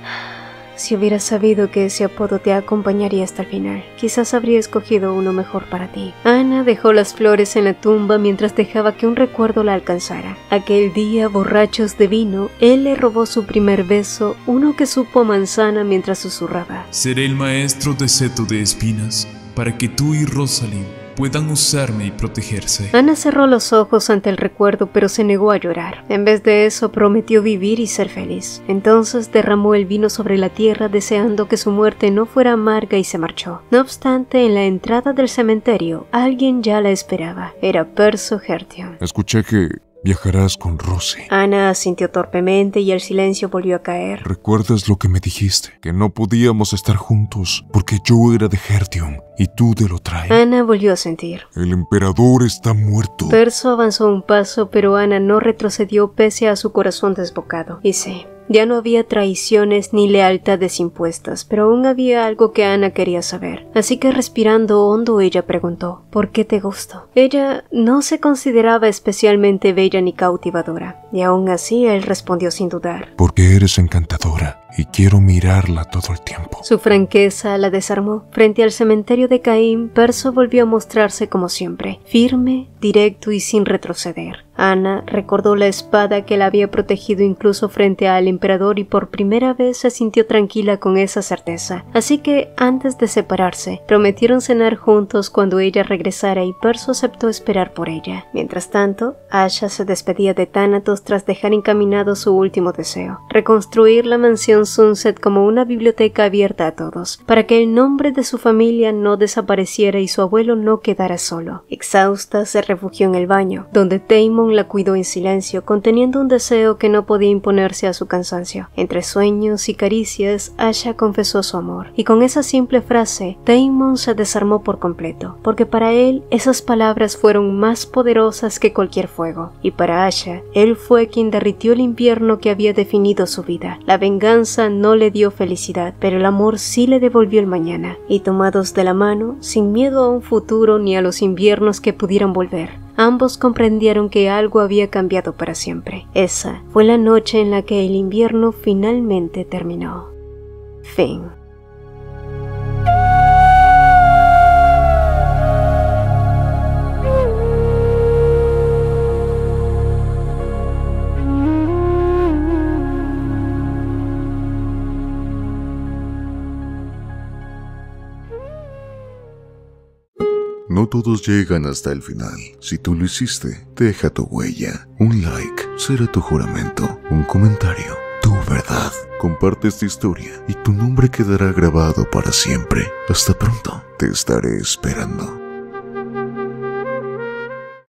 Si hubiera sabido que ese apodo te acompañaría hasta el final, quizás habría escogido uno mejor para ti. Anna dejó las flores en la tumba mientras dejaba que un recuerdo la alcanzara. Aquel día, borrachos de vino, él le robó su primer beso, uno que supo a manzana mientras susurraba: seré el maestro de seto de espinas, para que tú y Rosalind puedan usarme y protegerse. Anna cerró los ojos ante el recuerdo, pero se negó a llorar. En vez de eso, prometió vivir y ser feliz. Entonces derramó el vino sobre la tierra, deseando que su muerte no fuera amarga, y se marchó. No obstante, en la entrada del cementerio, alguien ya la esperaba. Era Perso Hertion. Escuché que viajarás con Rosie. Anna asintió torpemente y el silencio volvió a caer. ¿Recuerdas lo que me dijiste? Que no podíamos estar juntos porque yo era de Hertion y tú de Lothrain. Anna volvió a sentir. El emperador está muerto. Perso avanzó un paso, pero Anna no retrocedió pese a su corazón desbocado. Y sí, ya no había traiciones ni lealtades impuestas, pero aún había algo que Anna quería saber. Así que respirando hondo, ella preguntó: ¿por qué te gusto? Ella no se consideraba especialmente bella ni cautivadora, y aún así él respondió sin dudar: porque eres encantadora y quiero mirarla todo el tiempo. Su franqueza la desarmó. Frente al cementerio de Caín, Perso volvió a mostrarse como siempre, firme, directo y sin retroceder. Anna recordó la espada que la había protegido incluso frente al emperador y por primera vez se sintió tranquila con esa certeza. Así que, antes de separarse, prometieron cenar juntos cuando ella regresara y Perso aceptó esperar por ella. Mientras tanto, Asha se despedía de Thanatos tras dejar encaminado su último deseo: reconstruir la mansión Sunset como una biblioteca abierta a todos, para que el nombre de su familia no desapareciera y su abuelo no quedara solo. Exhausta, se refugió en el baño, donde Daemon la cuidó en silencio, conteniendo un deseo que no podía imponerse a su cansancio. Entre sueños y caricias, Asha confesó su amor, y con esa simple frase, Daemon se desarmó por completo, porque para él esas palabras fueron más poderosas que cualquier fuego, y para Asha, él fue quien derritió el invierno que había definido su vida. La venganza no le dio felicidad, pero el amor sí le devolvió el mañana, y tomados de la mano, sin miedo a un futuro ni a los inviernos que pudieran volver, ambos comprendieron que algo había cambiado para siempre. Esa fue la noche en la que el invierno finalmente terminó. Fin. No todos llegan hasta el final. Si tú lo hiciste, deja tu huella. Un like será tu juramento. Un comentario, tu verdad. Comparte esta historia y tu nombre quedará grabado para siempre. Hasta pronto. Te estaré esperando.